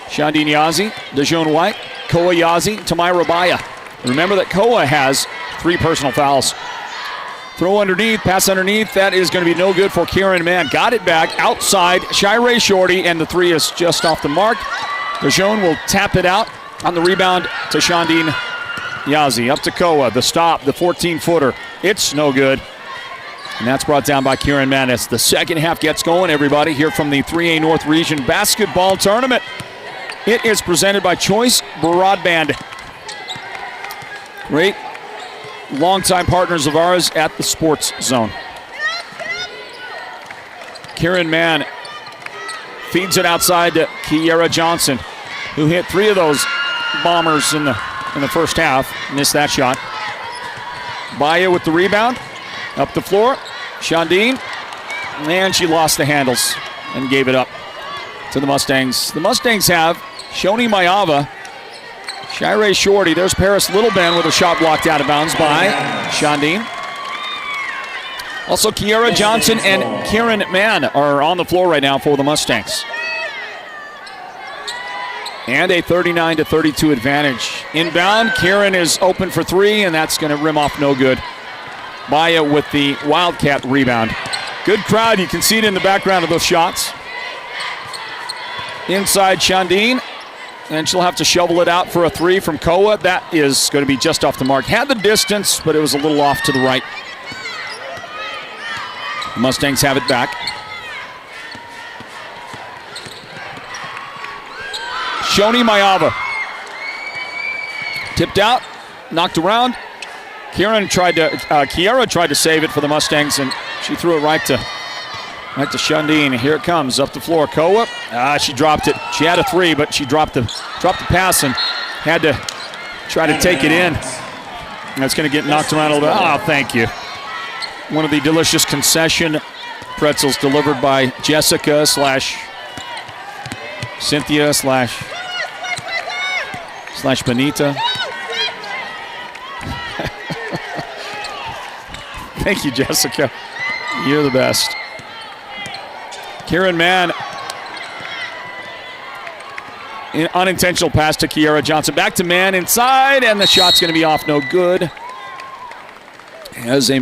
Shandine Yazzie, DeJoan White, Koa Yazzie, Tamira Baya. Remember that Koa has 3 personal fouls. Throw underneath, pass underneath. That is going to be no good for Kieran Mann. Got it back outside. Shirey Shorty, and the 3 is just off the mark. DeJoan will tap it out on the rebound to Shandine Yazzie. Up to Koa, the stop, the 14-footer. It's no good. And that's brought down by Kieran Mann as the second half gets going, everybody, here from the 3A North Region Basketball Tournament. It is presented by Choice Broadband. Great longtime partners of ours at the Sports Zone. Kieran Mann feeds it outside to Kiera Johnson, who hit 3 of those bombers in the first half. Missed that shot. Baya with the rebound. Up the floor. Shandine. And she lost the handles and gave it up to the Mustangs. The Mustangs have Shoni Mayava, Shirey Shorty. There's Paris Littleband with a shot blocked out of bounds by Shandine. Also, Kiera Johnson and Kieran Mann are on the floor right now for the Mustangs. And a 39-32 advantage. Inbound, Kieran is open for 3, and that's going to rim off no good. Baya with the Wildcat rebound. Good crowd, you can see it in the background of those shots. Inside Shandine, and she'll have to shovel it out for a 3 from Koa. That is going to be just off the mark. Had the distance, but it was a little off to the right. The Mustangs have it back. Shoni Mayava. Tipped out, knocked around. Kiera tried to save it for the Mustangs, and she threw it right to Shandine. Here it comes, up the floor. Koa, she dropped it. She had a 3, but she dropped the pass and had to try to take it in. And it's going to get knocked around a little bit. Oh, thank you. One of the delicious concession pretzels delivered by Jessica / Cynthia / Benita. Thank you, Jessica. You're the best. Kieran Mann. Unintentional pass to Kiera Johnson. Back to Mann inside, and the shot's going to be off. No good. As a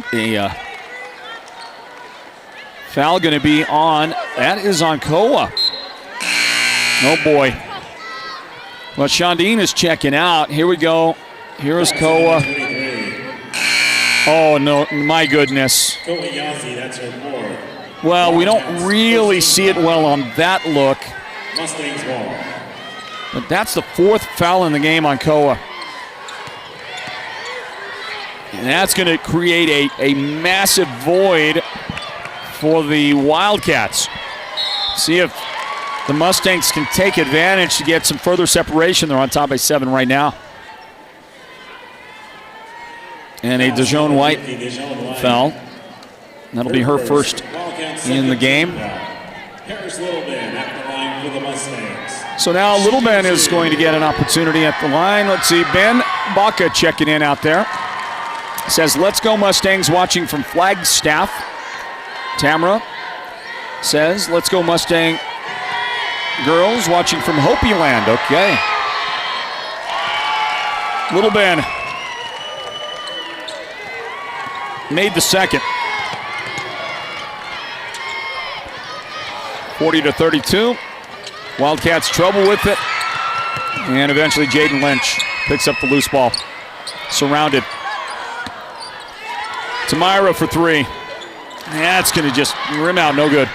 foul going to be on. That is on Koa. Oh, boy. Well, Shandine is checking out. Here we go. Here is Koa. Oh, no, my goodness. Well, we don't really see it well on that look. But that's the 4th foul in the game on Koa. And that's going to create a massive void for the Wildcats. See if the Mustangs can take advantage to get some further separation. They're on top by 7 right now. And a DeJoan White foul. That'll be her first in the game. Paris Little Ben at the line for the Mustangs. So now Little Ben is going to get an opportunity at the line. Let's see, Ben Baca checking in out there. Says, let's go Mustangs, watching from Flagstaff. Tamara says, let's go Mustang girls, watching from Hopi Land. Okay. Little Ben made the second. 40-32. Wildcats trouble with it. And eventually Jaden Lynch picks up the loose ball. Surrounded. Tamira for three. That's going to just rim out, no good.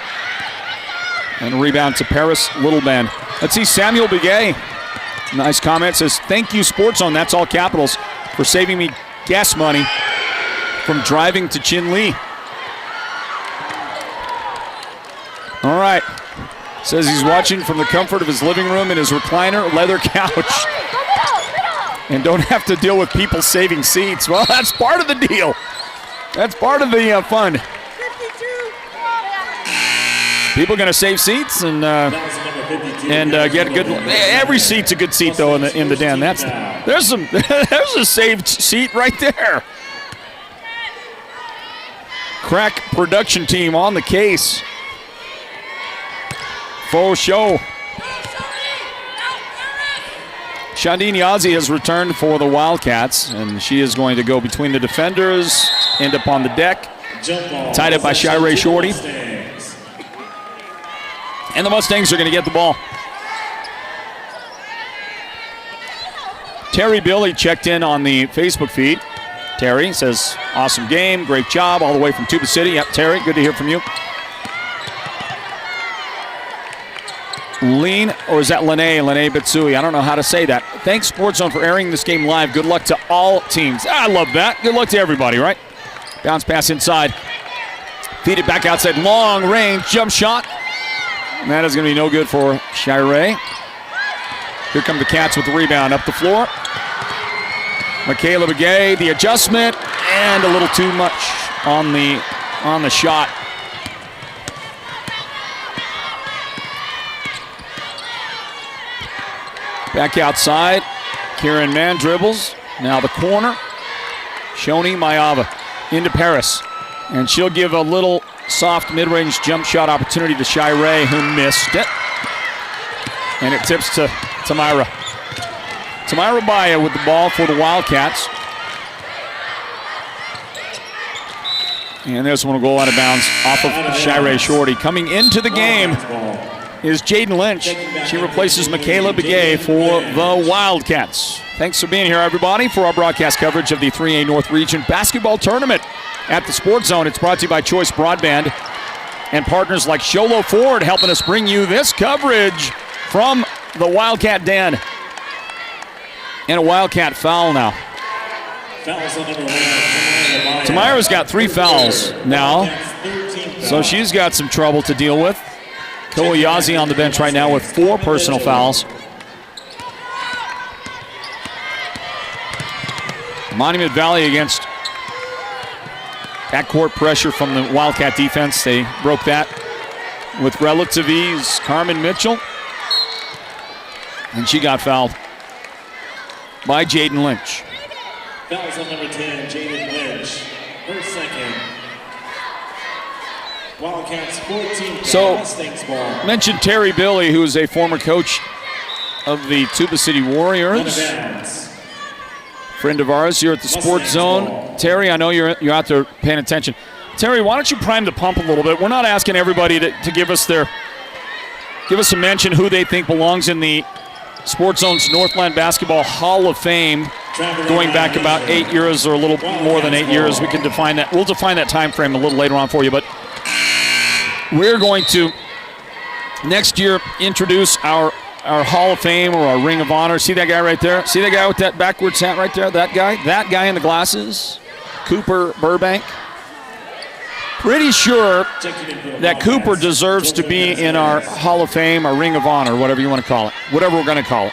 And a rebound to Paris Little Ben. Let's see, Samuel Begay. Nice comment, says, thank you, Sports Zone, that's all capitals, for saving me gas money from driving to Chinle. All right. Says he's watching from the comfort of his living room in his recliner leather couch. And don't have to deal with people saving seats. Well, that's part of the deal. That's part of the fun. People going to save seats and get a good. Every seat's a good seat though in the den. There's a saved seat right there. Crack production team on the case. Faux show. Shandine Yazzie has returned for the Wildcats, and she is going to go between the defenders, end up on the deck. Tied up by Shirey Shorty. And the Mustangs are going to get the ball. Terry Billy checked in on the Facebook feed. Terry says, awesome game, great job, all the way from Tuba City. Yep, Terry, good to hear from you. Lean, or is that Lene Bitsui? I don't know how to say that. Thanks, Sports Zone, for airing this game live. Good luck to all teams. I love that. Good luck to everybody, right? Bounce pass inside. Feed it back outside. Long range jump shot. And that is going to be no good for Shirey. Here come the Cats with the rebound up the floor. Michaela Begay, the adjustment, and a little too much on the shot. Back outside. Kieran Mann dribbles. Now the corner. Shoni Mayava into Paris. And she'll give a little soft mid-range jump shot opportunity to Shirey, who missed it. And it tips to Tamira. Tamira Baya with the ball for the Wildcats. And this one will go out of bounds off of Shirey Shorty. Coming into the game is Jaden Lynch. She replaces Michaela Begay for the Wildcats. Thanks for being here, everybody, for our broadcast coverage of the 3A North Region Basketball Tournament at the Sports Zone. It's brought to you by Choice Broadband and partners like Sholo Ford, helping us bring you this coverage from the Wildcat Den. And a Wildcat foul now. Tamira's got 3 fouls now, so she's got some trouble to deal with. Kowayazi on the bench right now with 4 personal fouls. Monument Valley against backcourt pressure from the Wildcat defense. They broke that with relative ease. Carmen Mitchell. And she got fouled by Jaden Lynch. Fouls on number 10, Jaden Lynch. Her second. Wildcats 14. So, Mustangs ball. mentioned Terry Billy, who is a former coach of the Tuba City Warriors. Friend of ours here at the Sports Zone. Terry, I know you're out there paying attention. Terry, why don't you prime the pump a little bit? We're not asking everybody to give us a mention who they think belongs in the Sports Zone's Northland Basketball Hall of Fame, going back about 8 years or a little more than 8 years. We can define that. We'll define that time frame a little later on for you, but we're going to next year introduce our Hall of Fame or our Ring of Honor. See that guy right there? See that guy with that backwards hat right there? That guy in the glasses? Cooper Burbank. Pretty sure that Cooper deserves to be in our Hall of Fame or Ring of Honor, whatever you want to call it, whatever we're going to call it.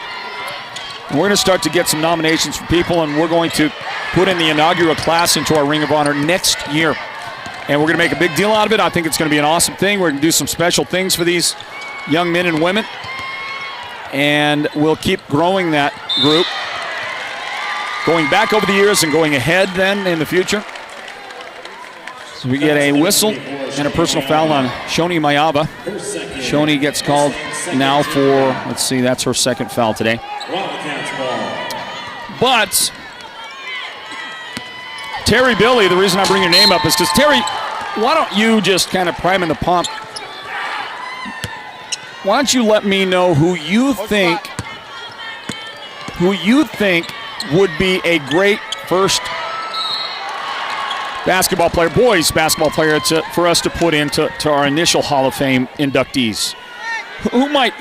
And we're going to start to get some nominations from people, and we're going to put in the inaugural class into our Ring of Honor next year. And we're going to make a big deal out of it. I think it's going to be an awesome thing. We're going to do some special things for these young men and women. And we'll keep growing that group, going back over the years and going ahead then in the future. So we get a whistle and a personal foul on Shoni Mayava. Shoni gets called now for, let's see, that's her second foul today. But Terry Billy, the reason I bring your name up is because, Terry, why don't you just kind of prime in the pump? Why don't you let me know who you think would be a great first basketball player, boys basketball player, for us to put into our initial Hall of Fame inductees. Who might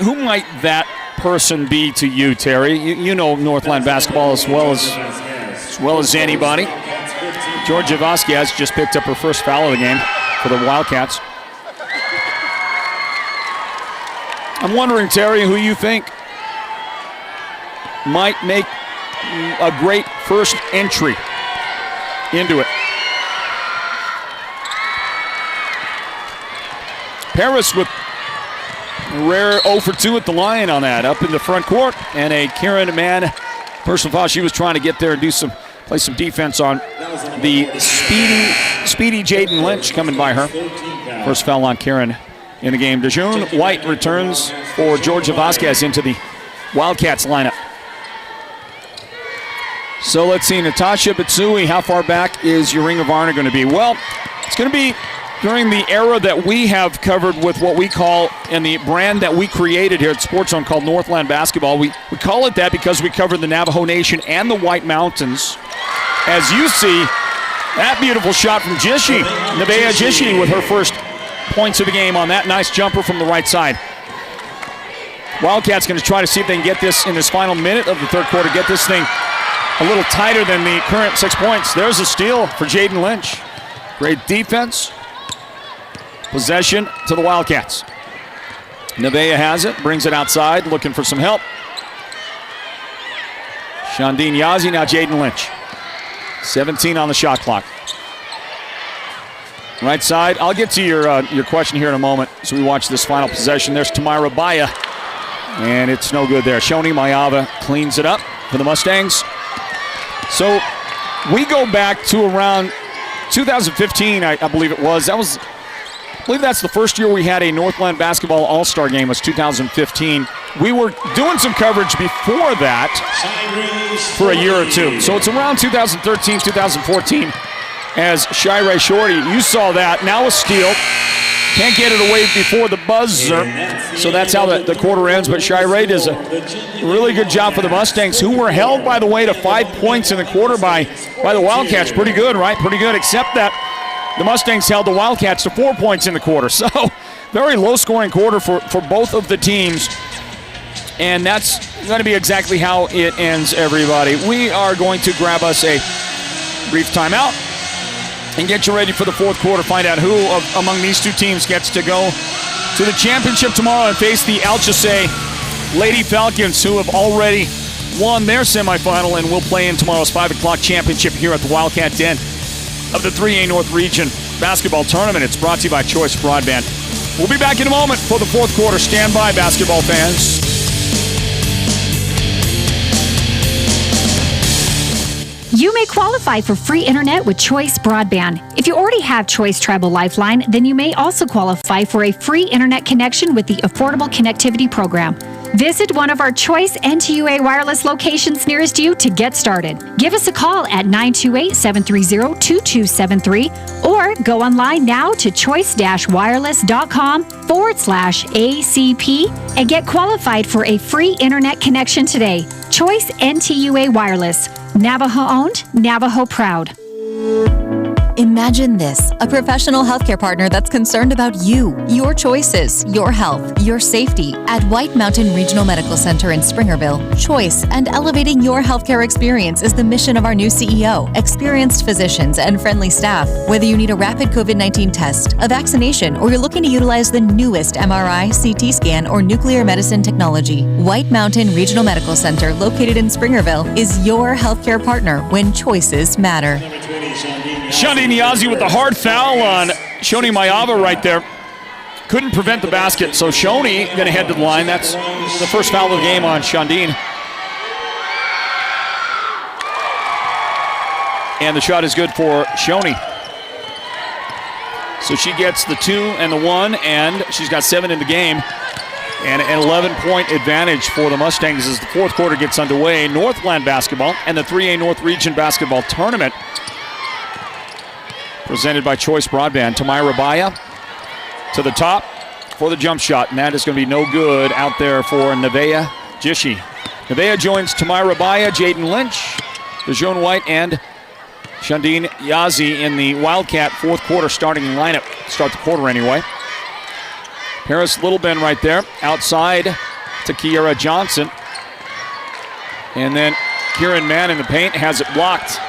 that person be to you, Terry? You know Northland basketball as well as anybody. Georgia Vasquez just picked up her first foul of the game for the Wildcats. I'm wondering, Terry, who you think might make a great first entry into it. Paris with a rare 0 for 2 at the line on that, up in the front court, and a Karen Mann personal foul. She was trying to get there and play some defense on the speedy Jaden Lynch coming by her. First foul on Karen in the game. DeJune White returns for Georgia Vasquez into the Wildcats lineup. So let's see, Natasha Bitsui, how far back is your Ring of Honor going to be? Well, it's going to be during the era that we have covered with what we call, and the brand that we created here at Sports Zone called Northland Basketball. We call it that because we covered the Navajo Nation and the White Mountains. As you see, that beautiful shot from Jishi, Nevaeh Jishi, with her first points of the game on that nice jumper from the right side. Wildcats going to try to see if they can get this in this final minute of the third quarter, get this thing a little tighter than the current 6 points. There's a steal for Jaden Lynch. Great defense. Possession to the Wildcats. Nevaeh has it, brings it outside, looking for some help. Shandine Yazzie, now Jaden Lynch. 17 on the shot clock. Right side. I'll get to your question here in a moment as we watch this final possession. There's Tamira Baya, and it's no good there. Shoni Mayava cleans it up for the Mustangs. So we go back to around 2015, I believe it was. I believe that's the first year we had a Northland Basketball All-Star game, was 2015. We were doing some coverage before that for a year or two. So it's around 2013, 2014 as Shire Shorty. You saw that. Now a steal. Can't get it away before the buzzer. So that's how the quarter ends. But Shire does a really good job for the Mustangs, who were held, by the way, to 5 points in the quarter by the Wildcats. Pretty good, right? Pretty good, except that the Mustangs held the Wildcats to 4 points in the quarter. So very low-scoring quarter for both of the teams. And that's going to be exactly how it ends, everybody. We are going to grab us a brief timeout and get you ready for the fourth quarter. Find out who among these two teams gets to go to the championship tomorrow and face the Alchesay Lady Falcons, who have already won their semifinal and will play in tomorrow's 5 o'clock championship here at the Wildcat Den of the 3A North Region Basketball Tournament. It's brought to you by Choice Broadband. We'll be back in a moment for the fourth quarter. Stand by, basketball fans. You may qualify for free internet with Choice Broadband. If you already have Choice Tribal Lifeline, then you may also qualify for a free internet connection with the Affordable Connectivity Program. Visit one of our Choice NTUA wireless locations nearest you to get started. Give us a call at 928-730-2273 or go online now to choice-wireless.com/ACP and get qualified for a free internet connection today. Choice NTUA Wireless. Navajo owned, Navajo proud. Imagine this, a professional healthcare partner that's concerned about you, your choices, your health, your safety. At White Mountain Regional Medical Center in Springerville, choice and elevating your healthcare experience is the mission of our new CEO. Experienced physicians and friendly staff. Whether you need a rapid COVID-19 test, a vaccination, or you're looking to utilize the newest MRI, CT scan, or nuclear medicine technology, White Mountain Regional Medical Center, located in Springerville, is your healthcare partner when choices matter. Number 20, Shandine Shundeen Yazi with the hard foul on Shoni Mayava right there. Couldn't prevent the basket, so Shoni going to head to the line. That's the first foul of the game on Shundeen. And the shot is good for Shoni. So she gets the 2 and the 1, and she's got 7 in the game. And an 11-point advantage for the Mustangs as the fourth quarter gets underway. Northland Basketball and the 3A North Region Basketball Tournament presented by Choice Broadband. Tamira Baya to the top for the jump shot, and that is going to be no good out there for Nevaeh Jishi. Nevaeh joins Tamira Baya, Jaden Lynch, DeJoan White, and Shundeen Yazi in the Wildcat fourth quarter starting lineup. Start the quarter anyway. Paris Littleben right there. Outside to Kiera Johnson. And then Kieran Mann in the paint has it blocked.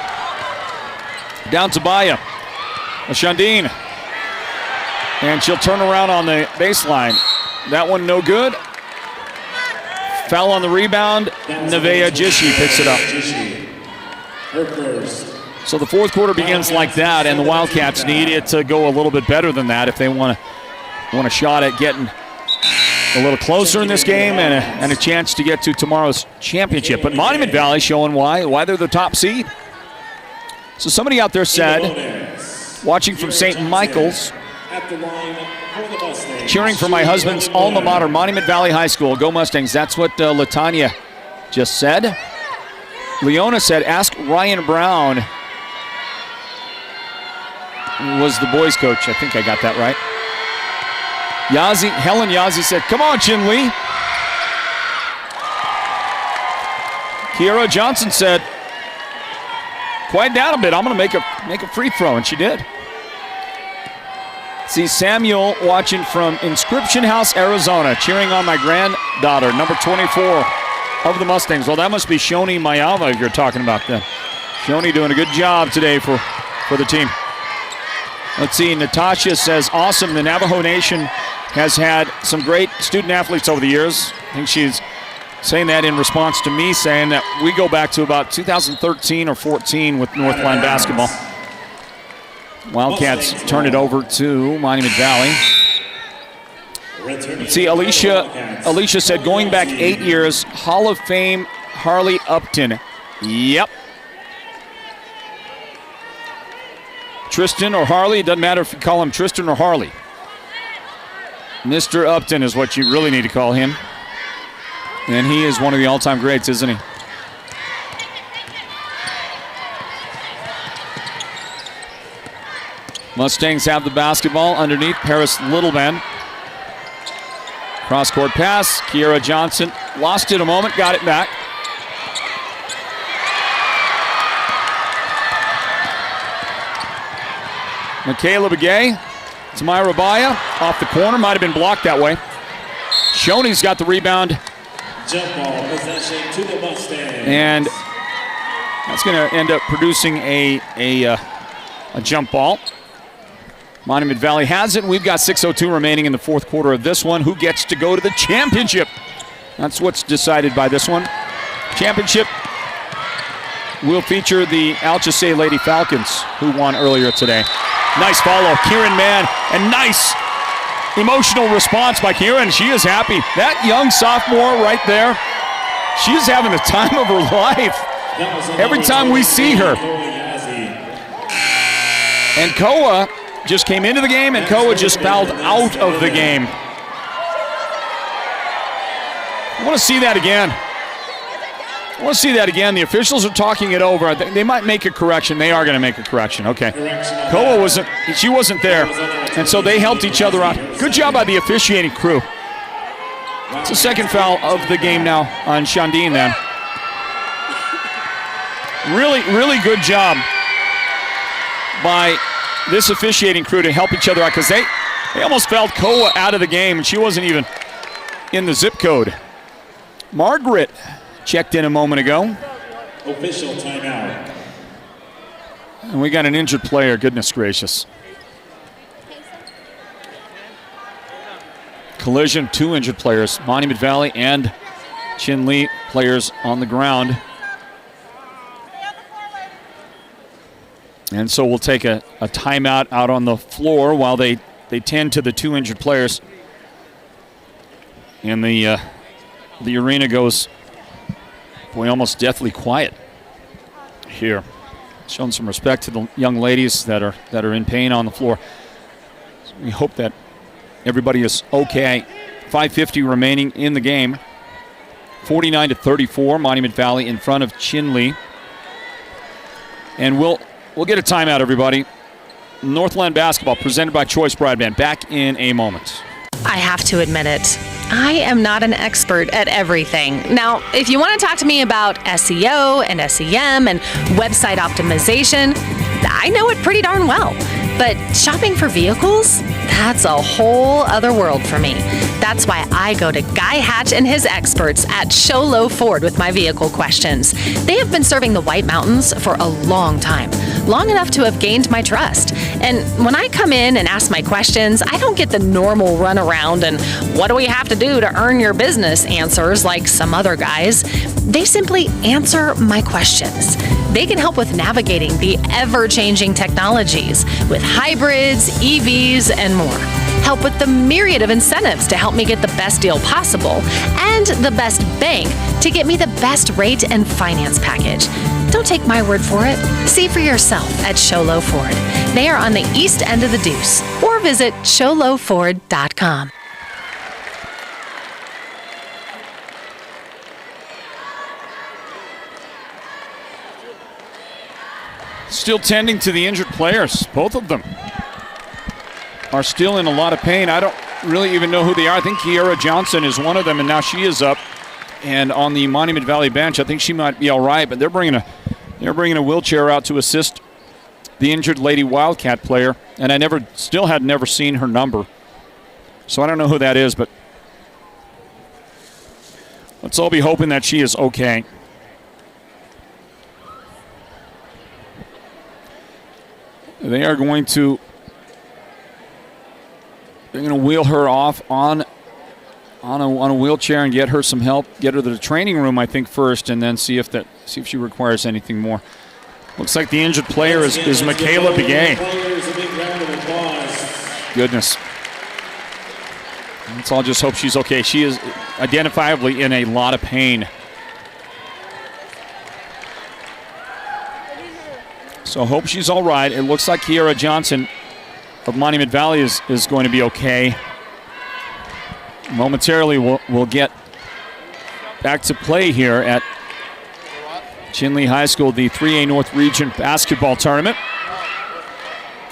Down to Baya. Shundeen. And she'll turn around on the baseline. That one no good. Foul on the rebound. Nevaeh Jishi picks it up. Her first. So the fourth quarter begins like that, and the Wildcats need it to go a little bit better than that if they want a shot at getting a little closer in this game and a chance to get to tomorrow's championship. But Monument Valley showing why they're the top seed. So somebody out there said, watching from St. Michael's, cheering for my husband's alma mater, Monument Valley High School. Go Mustangs. That's what Latanya just said. Leona said, ask Ryan Brown, was the boys coach. I think I got that right. Helen Yazi said, come on, Chinle. Kiera Johnson said, quiet down a bit. I'm going to make a free throw, and she did. See Samuel watching from Inscription House, Arizona, cheering on my granddaughter, number 24 of the Mustangs. Well, that must be Shoni Mayava you're talking about then. Shoni doing a good job today for the team. Let's see, Natasha says, awesome. The Navajo Nation has had some great student athletes over the years. I think she's saying that in response to me saying that we go back to about 2013 or 14 with Northland Basketball. Wildcats turn it over to Monument Valley. Let's see, Alicia said, going back 8 years, Hall of Fame Harley Upton. Yep. Tristan or Harley, it doesn't matter if you call him Tristan or Harley. Mr. Upton is what you really need to call him. And he is one of the all-time greats, isn't he? Mustangs have the basketball underneath. Paris Littleben. Cross-court pass. Kiera Johnson lost it a moment, got it back. Michaela Begay. Tamira Baya off the corner. Might have been blocked that way. Shoney's got the rebound. Jump ball possession to the Mustangs. And that's going to end up producing a jump ball. Monument Valley has it. We've got 6:02 remaining in the fourth quarter of this one. Who gets to go to the championship? That's what's decided by this one. Championship will feature the Alchese Lady Falcons, who won earlier today. Nice follow, Kieran Mann, and nice emotional response by Kieran. She is happy. That young sophomore right there, she is having the time of her life every time we see her. And Koa just came into the game, and Koa just fouled out of the game. I want to see that again. I want to see that again. The officials are talking it over. They might make a correction. They are going to make a correction. Okay. Koa wasn't there, and so they helped each other out. Good job by the officiating crew. It's the second foul of the game now on Shundeen then. Really, really good job by this officiating crew to help each other out, because they almost fouled Koa out of the game, and she wasn't even in the zip code. Margaret checked in a moment ago. Official timeout. And we got an injured player, goodness gracious. Collision, 2 injured players. Monument Valley and Chinle players on the ground. And so we'll take a timeout out on the floor while they tend to the 2 injured players. And the arena goes, boy, almost deathly quiet here. Showing some respect to the young ladies that are in pain on the floor. So we hope that everybody is okay. 5:50 remaining in the game. 49-34, Monument Valley in front of Chinle. And we'll get a timeout, everybody. Northland Basketball presented by Choice Broadband. Back in a moment. I have to admit it. I am not an expert at everything. Now, if you want to talk to me about SEO and SEM and website optimization, I know it pretty darn well. But shopping for vehicles? That's a whole other world for me. That's why I go to Guy Hatch and his experts at Chinle Ford with my vehicle questions. They have been serving the White Mountains for a long time, long enough to have gained my trust. And when I come in and ask my questions, I don't get the normal runaround and what do we have to do to earn your business answers like some other guys. They simply answer my questions. They can help with navigating the ever-changing technologies with hybrids, EVs, and more. Help with the myriad of incentives to help me get the best deal possible and the best bank to get me the best rate and finance package. Don't take my word for it. See for yourself at Chinle Ford. They are on the east end of the Deuce, or visit ChinleFord.com. Still tending to the injured players. Both of them are still in a lot of pain. I don't really even know who they are. I think Kiera Johnson is one of them, and now she is up and on the Monument Valley bench. I think she might be all right, but they're bringing a wheelchair out to assist the injured Lady Wildcat player, and I still had never seen her number, so I don't know who that is, but let's all be hoping that she is okay. They're going to wheel her off on a wheelchair and get her some help. Get her to the training room, I think, first, and then see if she requires anything more. Looks like the injured player is Michaela Begay. Goodness. Let's all just hope she's okay. She is identifiably in a lot of pain. So hope she's all right. It looks like Kiera Johnson of Monument Valley is going to be okay. Momentarily, we'll get back to play here at Chinle High School, the 3A North Region Basketball Tournament.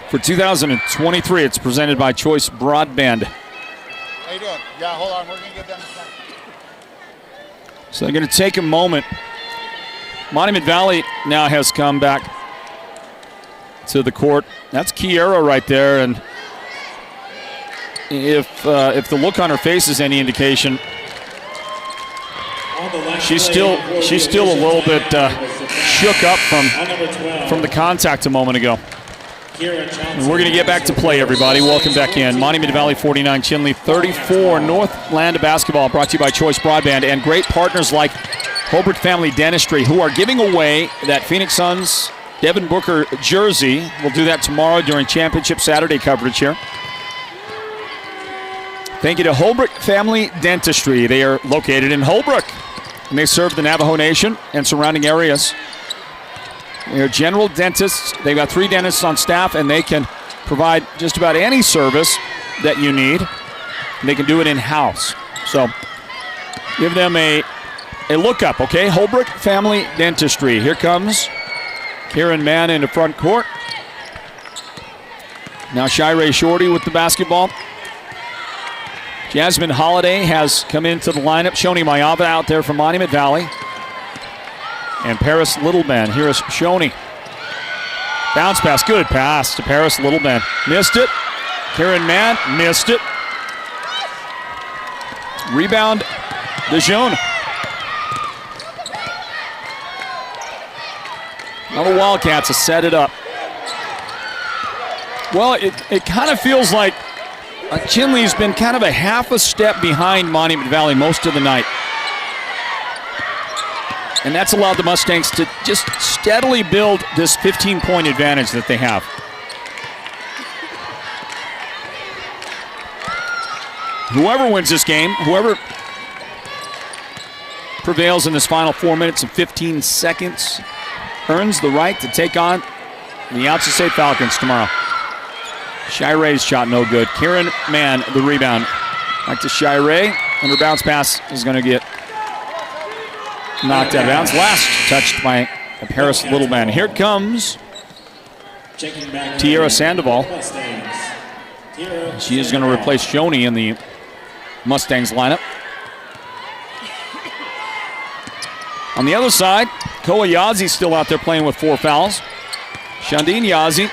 For 2023, it's presented by Choice Broadband. How you doing? Yeah, hold on. We're going to get them. So they're going to take a moment. Monument Valley now has come back to the court. That's Kiera right there, and if the look on her face is any indication, she's still a little bit shook up from the contact a moment ago. And we're going to get back to play, everybody. Welcome back in. Monument Valley 49, Chinle 34. Northland Basketball brought to you by Choice Broadband and great partners like Holbrook Family Dentistry, who are giving away that Phoenix Suns Devin Booker jersey. We'll do that tomorrow during Championship Saturday coverage here. Thank you to Holbrook Family Dentistry. They are located in Holbrook, and they serve the Navajo Nation and surrounding areas. They're general dentists. They've got 3 dentists on staff, and they can provide just about any service that you need. They can do it in-house. So give them a look up, okay? Holbrook Family Dentistry. Here comes Karen Mann into front court. Now Shirey Shorty with the basketball. Jasmine Holiday has come into the lineup. Shoni Mayava out there from Monument Valley. And Paris Littleman. Here is Shoni. Bounce pass. Good pass to Paris Littleman. Missed it. Karen Mann missed it. Rebound, DeJean. Now the Wildcats have set it up. Well, it kind of feels like Chinle's been kind of a half a step behind Monument Valley most of the night. And that's allowed the Mustangs to just steadily build this 15-point advantage that they have. Whoever wins this game, whoever prevails in this final 4 minutes and 15 seconds, earns the right to take on the Alta State Falcons tomorrow. Shirey's shot no good. Kieran Mann, the rebound. Back to Shirey, and her bounce pass is going to get knocked out of bounds. Last touched by Paris Littleman. Here it comes Tierra Sandoval. She is going to replace Shoney in the Mustangs lineup. On the other side, Koa Yazzie still out there playing with 4 fouls. Shandine Yazzie,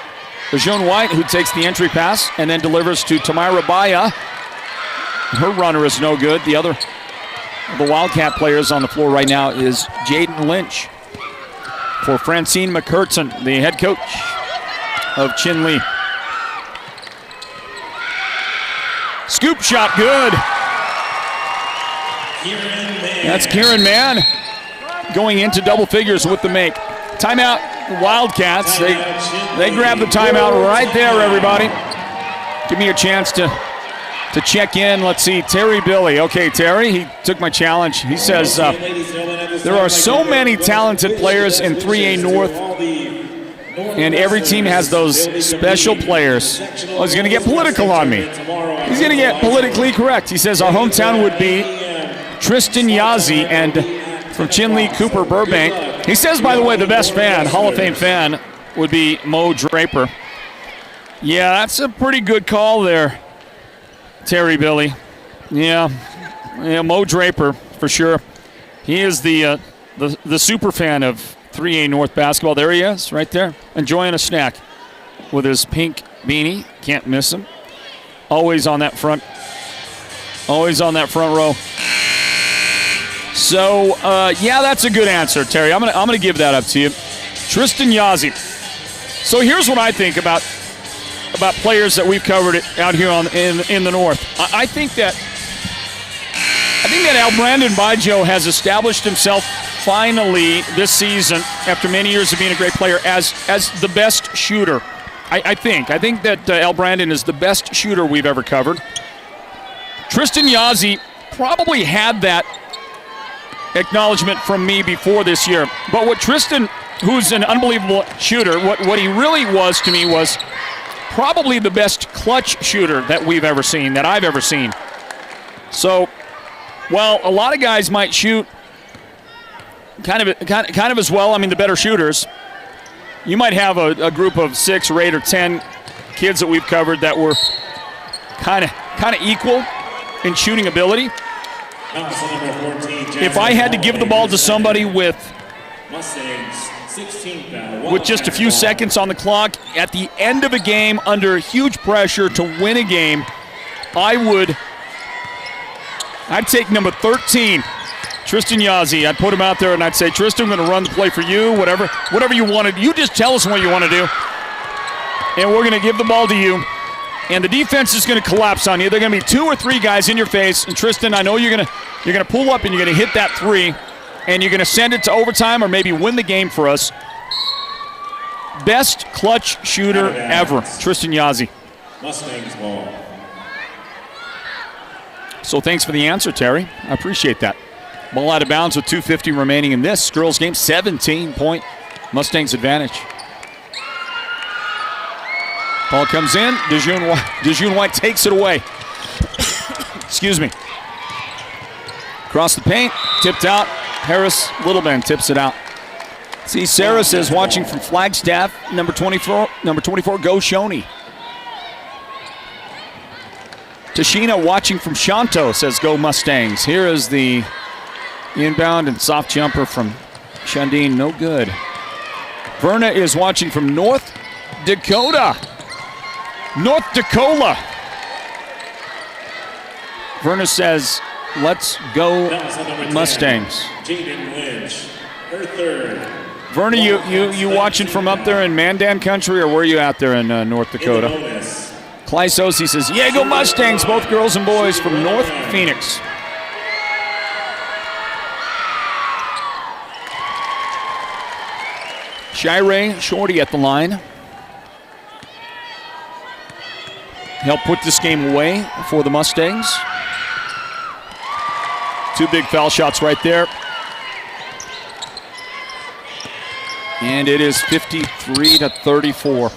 Lejeune White, who takes the entry pass and then delivers to Tamira Baya. Her runner is no good. The other of the Wildcat players on the floor right now is Jaden Lynch for Francine McCurtain, the head coach of Chinle. Scoop shot, good. That's Kieran Mann going into double figures with the make. Timeout, the Wildcats. They grab the timeout right there, everybody. Give me a chance to check in. Let's see, Terry Billy. Okay, Terry, he took my challenge. He says there are so many talented players in 3A North, and every team has those special players. Oh, he's going to get political on me. He's going to get politically correct. He says our hometown would be Tristan Yazzie, and from Chinle Cooper Burbank. He says, by the way, the best fan, Hall of Fame fan, would be Mo Draper. Yeah, that's a pretty good call there, Terry Billy. Yeah, Mo Draper for sure. He is the super fan of 3A North basketball. There he is, right there, enjoying a snack with his pink beanie. Can't miss him. Always on that front row. So, yeah, that's a good answer, Terry. I'm gonna give that up to you. Tristan Yazzie. So here's what I think about players that we've covered out here in the North. I think that Al Brandon Baggio has established himself finally this season, after many years of being a great player, as the best shooter. I think that Al Brandon is the best shooter we've ever covered. Tristan Yazzie probably had that acknowledgement from me before this year. But what Tristan, who's an unbelievable shooter, what he really was to me was probably the best clutch shooter that we've ever seen, that I've ever seen. So, while a lot of guys might shoot kind of as well, I mean, the better shooters, you might have a group of 6 or 8 or 10 kids that we've covered that were kind of equal in shooting ability. If I had to give the ball to somebody with just a few seconds on the clock at the end of a game under huge pressure to win a game, I'd take number 13, Tristan Yazzie. I'd put him out there and I'd say, Tristan, I'm going to run the play for you, whatever you wanted. You just tell us what you want to do, and we're going to give the ball to you. And the defense is going to collapse on you. They're going to be 2 or 3 guys in your face. And Tristan, I know you're going to pull up and you're going to hit that 3, and you're going to send it to overtime or maybe win the game for us. Best clutch shooter ever, Tristan Yazzie. Mustangs ball. So thanks for the answer, Terry. I appreciate that. Ball out of bounds with 2:50 remaining in this girls game. 17-point Mustangs advantage. Ball comes in. DeJune White takes it away. Excuse me. Across the paint. Tipped out. Harris Littleman tips it out. See, Sarah says, watching from Flagstaff, number 24, go Shoney. Tashina watching from Shanto says, go Mustangs. Here is the inbound and soft jumper from Shandine, no good. Verna is watching from North Dakota. Verna says, let's go Mustangs. Jaden Lynch, her third. Verna, you watching from up there in Mandan country, or were you out there in North Dakota? Clysosi says, yeah, go Mustangs, both girls and boys from North Phoenix. Shirey Shorty at the line. Helped put this game away for the Mustangs. 2 big foul shots right there. And it is 53-34.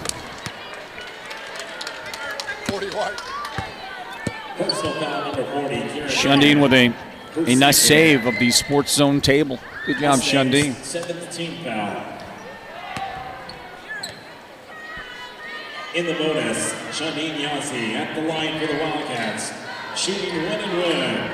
Shundeen with a nice save of the Sports Zone table. Good job, Shundeen. 17th foul. In the bonus, Shundeen Yazzie at the line for the Wildcats, shooting 1 and 1.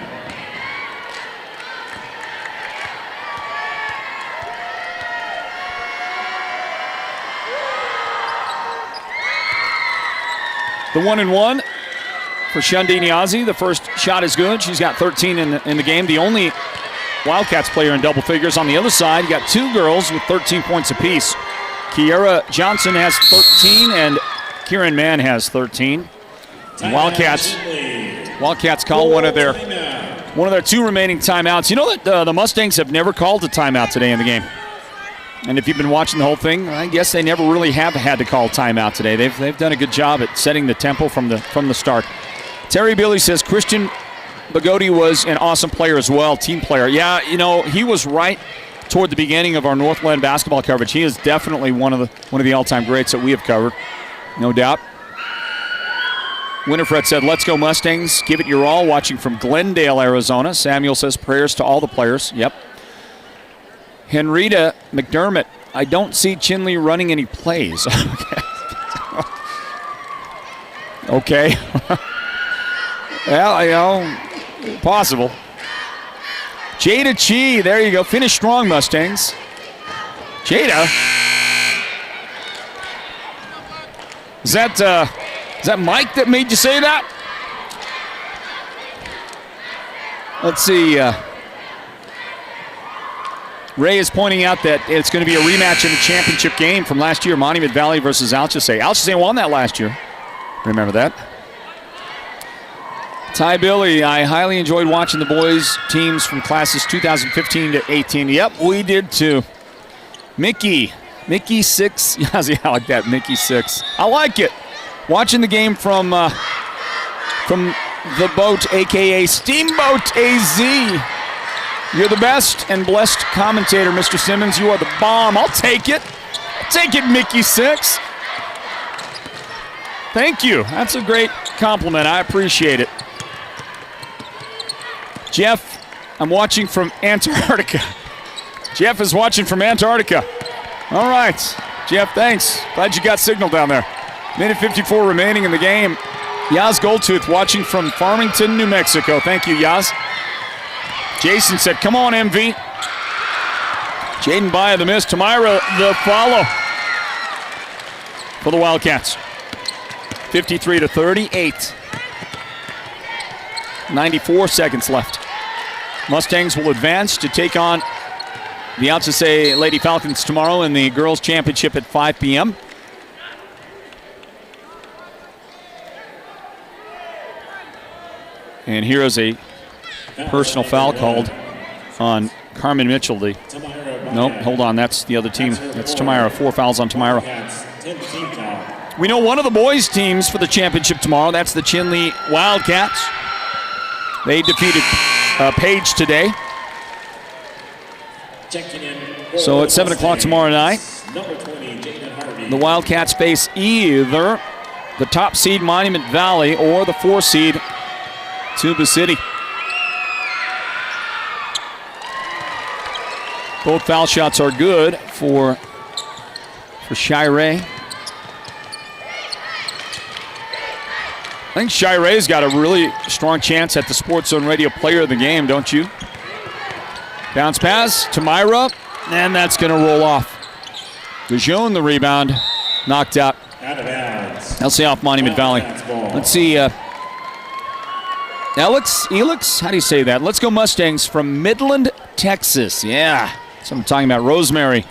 The 1 and 1 for Shundeen Yazzie. The first shot is good. She's got 13 in the game. The only Wildcats player in double figures. On the other side, you got 2 girls with 13 points apiece. Kiera Johnson has 13 and Kieran Mann has 13. Wildcats call one of their 2 remaining timeouts. You know that the Mustangs have never called a timeout today in the game. And if you've been watching the whole thing, I guess they never really have had to call timeout today. They've done a good job at setting the tempo from the start. Terry Billy says Christian Bogoti was an awesome player as well, team player. Yeah, you know, he was right toward the beginning of our Northland basketball coverage. He is definitely one of the all-time greats that we have covered, no doubt. Winifred said, "Let's go Mustangs, give it your all," watching from Glendale, Arizona. Samuel says, "Prayers to all the players." Yep. Henrietta McDermott, "I don't see Chinle running any plays." Okay. Well, you know, possible. Jada Chi, there you go. Finish strong, Mustangs. Jada. Is that Mike that made you say that? Let's see. Ray is pointing out that it's going to be a rematch in the championship game from last year, Monument Valley versus Alchese. Alchese won that last year. Remember that. Ty Billy, "I highly enjoyed watching the boys' teams from classes 2015 to 18. Yep, we did too. Mickey 6. Yeah, I like that, Mickey 6. I like it. Watching the game from the boat, a.k.a. Steamboat AZ. You're the best and blessed commentator, Mr. Simmons. You are the bomb. I'll take it. Take it, Mickey 6. Thank you. That's a great compliment. I appreciate it. Jeff, I'm watching from Antarctica. Jeff is watching from Antarctica. All right. Jeff, thanks. Glad you got signal down there. Minute 54 remaining in the game. Yaz Goldtooth watching from Farmington, New Mexico. Thank you, Yaz. Jason said, "Come on, MV." Jaden Baya the miss. Tamira the follow for the Wildcats. 53-38. 94 seconds left. Mustangs will advance to take on the Alchese Lady Falcons tomorrow in the girls' championship at 5 p.m. And here is a personal foul called on Carmen Mitchell. Nope, hold on, that's the other team. That's Tamira. 4 fouls on Tamira. We know one of the boys' teams for the championship tomorrow. That's the Chinle Wildcats. They defeated Page today. So at 7 o'clock tomorrow night, the Wildcats face either the top seed Monument Valley or the 4 seed Tuba City. Both foul shots are good for Shirey. I think Shirey's got a really strong chance at the Sports Zone Radio Player of the Game, don't you? Bounce pass, Tamira, and that's going to roll off. Lejeune the rebound, knocked out. Out of bounds. They'll say off Monument Valley. Let's see. Elix, how do you say that? Let's go Mustangs from Midland, Texas. Yeah, that's what I'm talking about. Rosemary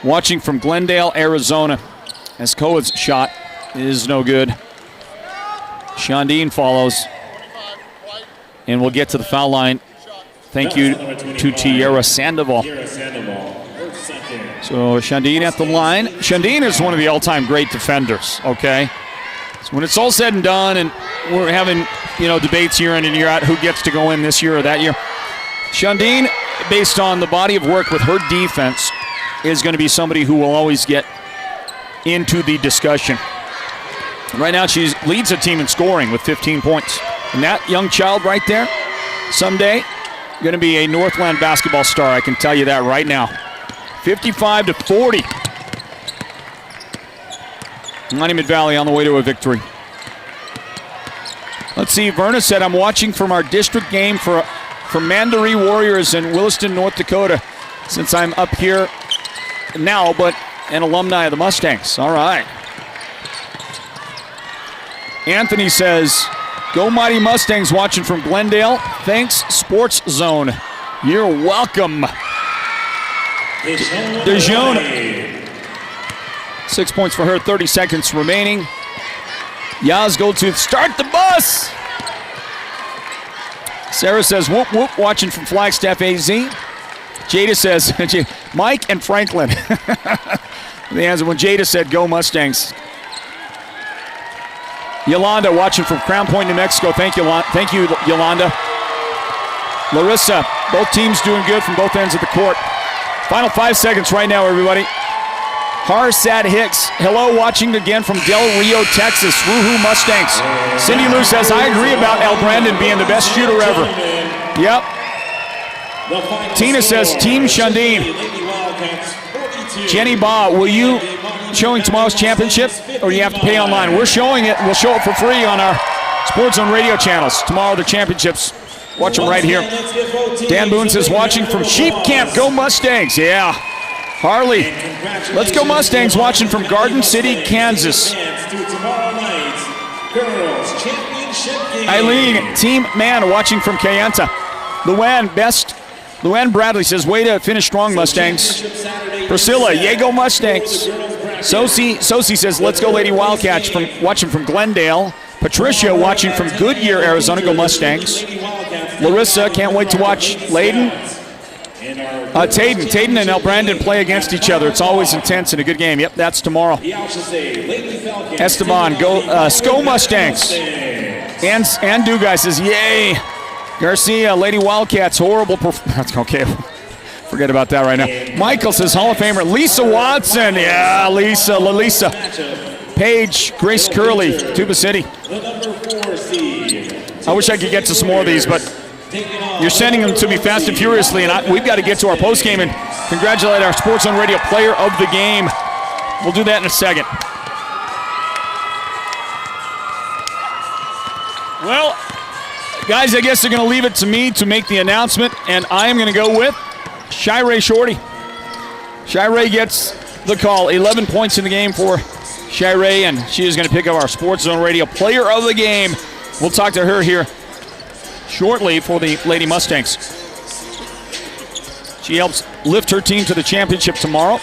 watching from Glendale, Arizona. Escoa's shot is no good. Shundeen follows. And we'll get to the foul line. Thank you to Tierra Sandoval. So Shandine at the line. Shandine is one of the all-time great defenders, okay? So when it's all said and done and we're having, debates year in and year out who gets to go in this year or that year, Shandine, based on the body of work with her defense, is going to be somebody who will always get into the discussion. Right now she leads the team in scoring with 15 points. And that young child right there, someday, going to be a Northland basketball star, I can tell you that right now. 55-40. Monument Valley on the way to a victory. Let's see, Verna said, I'm watching from our district game for Mandaree Warriors in Williston, North Dakota, since I'm up here now, but an alumni of the Mustangs. All right. Anthony says, go Mighty Mustangs, watching from Glendale. Thanks, Sports Zone. You're welcome. Dejoun. 6 points for her, 30 seconds remaining. Yaz go to start the bus. Sarah says, whoop, whoop, watching from Flagstaff, AZ. Jada says, Mike and Franklin. The answer when Jada said, go Mustangs. Yolanda watching from Crown Point, New Mexico. Thank you, Yolanda. Larissa, both teams doing good from both ends of the court. Final 5 seconds right now, everybody. Harsad Hicks, hello, watching again from Del Rio, Texas. Woohoo Mustangs. Cindy Lou says, I agree about El Brandon being the best shooter ever. Yep. Tina says, Team Shandine. Jenny Ba, will you showing tomorrow's championship, or do you have to pay online? We're showing it. We'll show it for free on our Sports Zone radio channels. Tomorrow, the championships. Watch them right here. Dan Boone says, watching from Sheep Camp. Go Mustangs. Yeah. Harley, let's go Mustangs, watching from Garden City, Kansas. Eileen, Team Man, watching from Kayenta. Luann Bradley says, way to finish strong, Mustangs. Priscilla, yay, go Mustangs. Sosi says, let's go Lady Wildcats, watching from Glendale. Patricia, watching from Goodyear, Arizona, go Mustangs. Larissa, can't wait to watch Layden. Tayden and El Brandon play against each other. It's always intense and a good game. Yep, that's tomorrow. Esteban, go Sko Mustangs. And Dugai says, yay. Garcia, Lady Wildcats, horrible performance. Okay, forget about that right now. Michael says, Hall of Famer. Lisa Watson, yeah, Lisa. Paige, Grace Curley, Tuba City. I wish I could get to some more of these, but you're sending them to me fast and furiously, and we've got to get to our postgame and congratulate our Sports on Radio player of the game. We'll do that in a second. Well, guys, I guess they're going to leave it to me to make the announcement, and I am going to go with Shirey Shorty. Shirey gets the call. 11 points in the game for Shirey, and she is going to pick up our Sports Zone Radio player of the game. We'll talk to her here shortly for the Lady Mustangs. She helps lift her team to the championship tomorrow.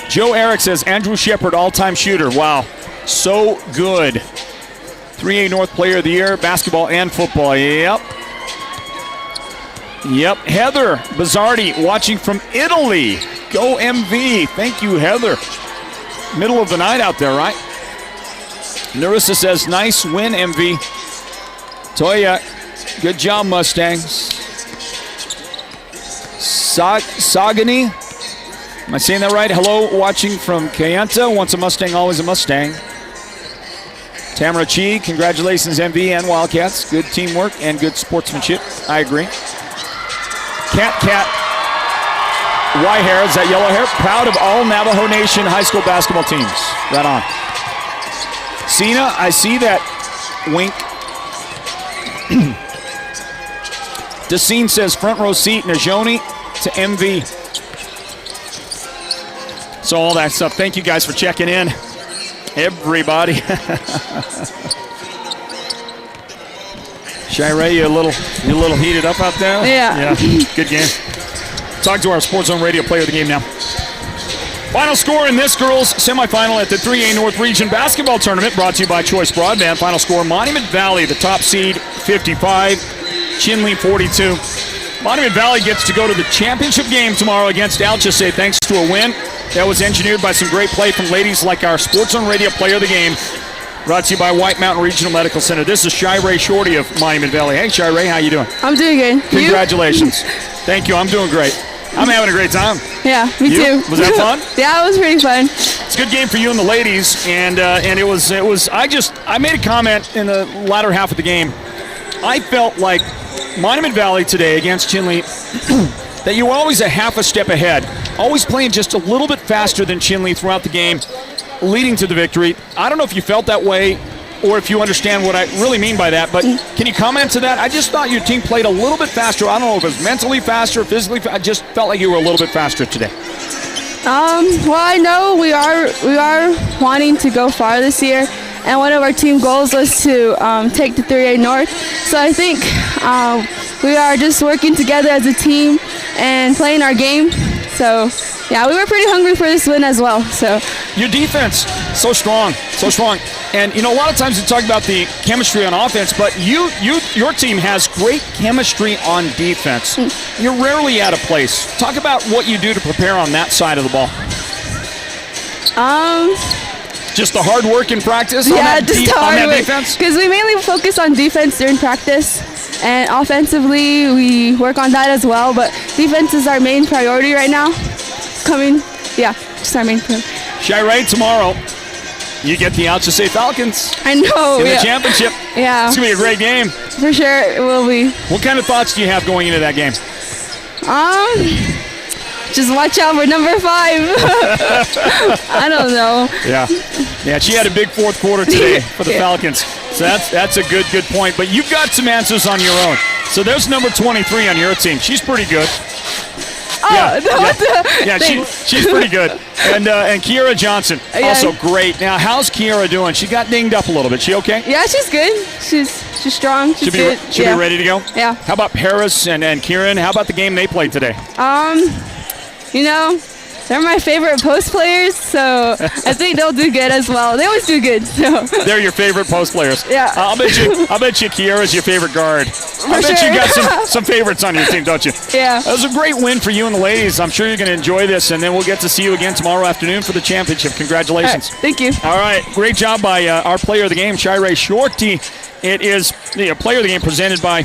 Joe Eric says, Andrew Shepard, all-time shooter. Wow, so good. 3A North Player of the Year, basketball and football. Yep. Heather Bizzardi watching from Italy. Go MV. Thank you, Heather. Middle of the night out there, right? Narissa says, nice win, MV. Toya, good job, Mustangs. Sagani, am I saying that right? Hello, watching from Kayenta. Once a Mustang, always a Mustang. Tamara Chi, congratulations, MV and Wildcats. Good teamwork and good sportsmanship. I agree. Cat, white hair, is that yellow hair? Proud of all Navajo Nation high school basketball teams. Right on. Cena, I see that wink. Dacine says front row seat, Najoni to MV. So all that stuff. Thank you guys for checking in. Everybody. Shirey, you a little heated up out there? Yeah. Good game. Talk to our Sports Zone Radio player of the game now. Final score in this girls semifinal at the 3A North Region Basketball Tournament, brought to you by Choice Broadband. Final score, Monument Valley, the top seed, 55. Chinle, 42. Monument Valley gets to go to the championship game tomorrow against Alchese thanks to a win that was engineered by some great play from ladies like our Sports Zone Radio Player of the Game, brought to you by White Mountain Regional Medical Center. This is Shirey Shorty of Monument Valley. Hey, Shirey, how you doing? I'm doing good. Congratulations. Thank you. I'm doing great. I'm having a great time. Yeah, me too. Was that fun? Yeah, it was pretty fun. It's a good game for you and the ladies, and it was. I made a comment in the latter half of the game. I felt like Monument Valley today against Chinle that you were always a half a step ahead, always playing just a little bit faster than Chinle throughout the game, leading to the victory. I don't know if you felt that way or if you understand what I really mean by that, but can you comment to that? I just thought your team played a little bit faster. I don't know if it was mentally faster, physically faster. I just felt like you were a little bit faster today. Well, I know we are wanting to go far this year, and one of our team goals was to take the 3A North. So I think we are just working together as a team and playing our game. So yeah, we were pretty hungry for this win as well. So your defense, so strong. And you know, a lot of times we talk about the chemistry on offense, but your team has great chemistry on defense. You're rarely out of place. Talk about what you do to prepare on that side of the ball. Just the hard work in practice. Yeah, just the hard work. Defense. Because we mainly focus on defense during practice, and offensively we work on that as well. But defense is our main priority right now. Just our main priority. Shirey, tomorrow you get the Alchese Falcons. I know. In the championship. Yeah. It's going to be a great game. For sure it will be. What kind of thoughts do you have going into that game? Just watch out for number 5. I don't know. Yeah, she had a big fourth quarter today for the Falcons. So that's a good point. But you've got some answers on your own. So there's number 23 on your team. She's pretty good. She's pretty good. And Kiera Johnson, also great. Now, how's Kiera doing? She got dinged up a little bit. She okay? Yeah, she's good. She's strong. She's good. She'll be ready to go? Yeah. How about Harris and Kieran? How about the game they played today? You know, they're my favorite post players, so I think they'll do good as well. They always do good. So they're your favorite post players. Yeah. I'll bet you Kiera's your favorite guard. I bet you got some favorites on your team, don't you? Yeah. That was a great win for you and the ladies. I'm sure you're going to enjoy this, and then we'll get to see you again tomorrow afternoon for the championship. Congratulations. Right, thank you. All right. Great job by our player of the game, Shirey Shorty. It is the player of the game presented by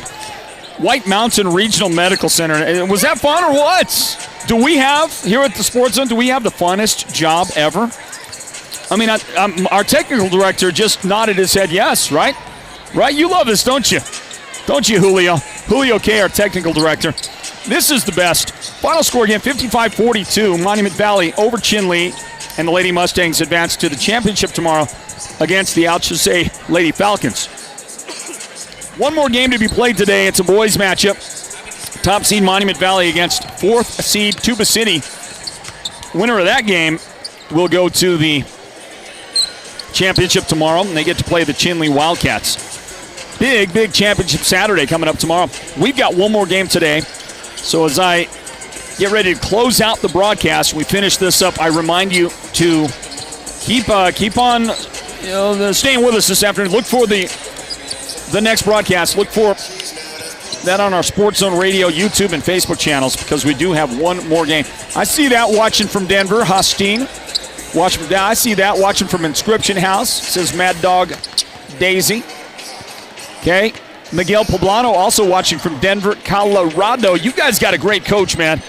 White Mountain Regional Medical Center. Was that fun or what? Do we have, here at the Sports Zone, do we have the funnest job ever? I mean, our technical director just nodded his head yes, right? Right? You love this, don't you? Don't you, Julio? Julio K., our technical director. This is the best. Final score again, 55-42. Monument Valley over Chinle, and the Lady Mustangs advance to the championship tomorrow against the Alchese Lady Falcons. One more game to be played today. It's a boys matchup. Top seed Monument Valley against 4th seed Tuba City. Winner of that game will go to the championship tomorrow, and they get to play the Chinle Wildcats. Big championship Saturday coming up tomorrow. We've got one more game today. So as I get ready to close out the broadcast, we finish this up. I remind you to keep on staying with us this afternoon. Look for the next broadcast. Look for that on our Sports Zone Radio, YouTube, and Facebook channels, because we do have one more game. I see that watching from Denver, Hostine. I see that watching from Inscription House, says Mad Dog Daisy. Okay. Miguel Poblano also watching from Denver, Colorado. You guys got a great coach, man.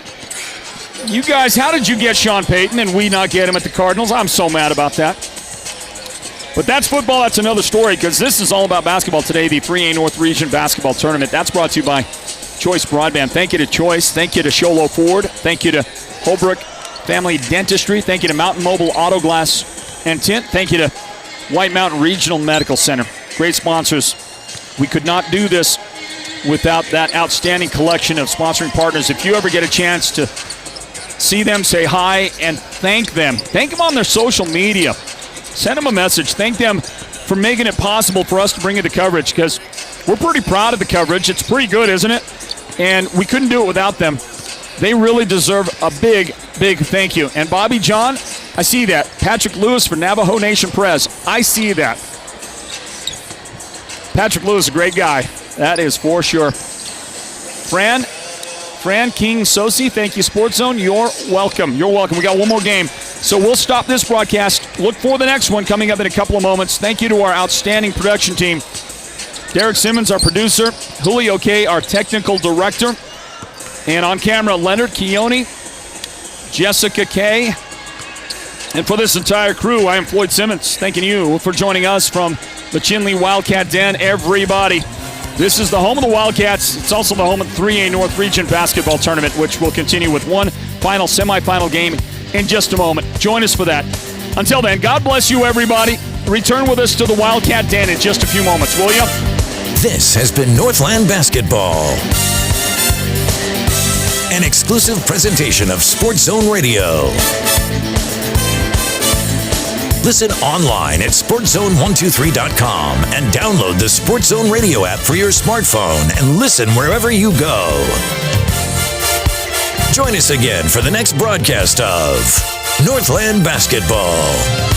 You guys, how did you get Sean Payton and we not get him at the Cardinals? I'm so mad about that. But that's football. That's another story, because this is all about basketball today, the 3A North Region Basketball Tournament. That's brought to you by Choice Broadband. Thank you to Choice. Thank you to Sholo Ford. Thank you to Holbrook Family Dentistry. Thank you to Mountain Mobile Auto Glass and Tint. Thank you to White Mountain Regional Medical Center. Great sponsors. We could not do this without that outstanding collection of sponsoring partners. If you ever get a chance to see them, say hi, and thank them. Thank them on their social media. Send them a message. Thank them for making it possible for us to bring you the coverage, because we're pretty proud of the coverage. It's pretty good, isn't it? And we couldn't do it without them. They really deserve a big thank you. And Bobby John, I see that. Patrick Lewis for Navajo Nation Press. I see that. Patrick Lewis, a great guy. That is for sure. Fran, Fran King Sosi, thank you, Sports Zone. You're welcome. You're welcome. We got one more game. So we'll stop this broadcast. Look for the next one coming up in a couple of moments. Thank you to our outstanding production team. Derek Simmons, our producer. Julio K., our technical director. And on camera, Leonard Keone, Jessica K. And for this entire crew, I am Floyd Simmons. Thanking you for joining us from the Chinle Wildcat Den, everybody. This is the home of the Wildcats. It's also the home of the 3A North Region Basketball Tournament, which will continue with one final semifinal game in just a moment. Join us for that. Until then, God bless you, everybody. Return with us to the Wildcat Den in just a few moments, will you? This has been Northland Basketball, an exclusive presentation of Sports Zone Radio. Listen online at SportsZone123.com and download the Sports Zone Radio app for your smartphone and listen wherever you go. Join us again for the next broadcast of Northland Basketball.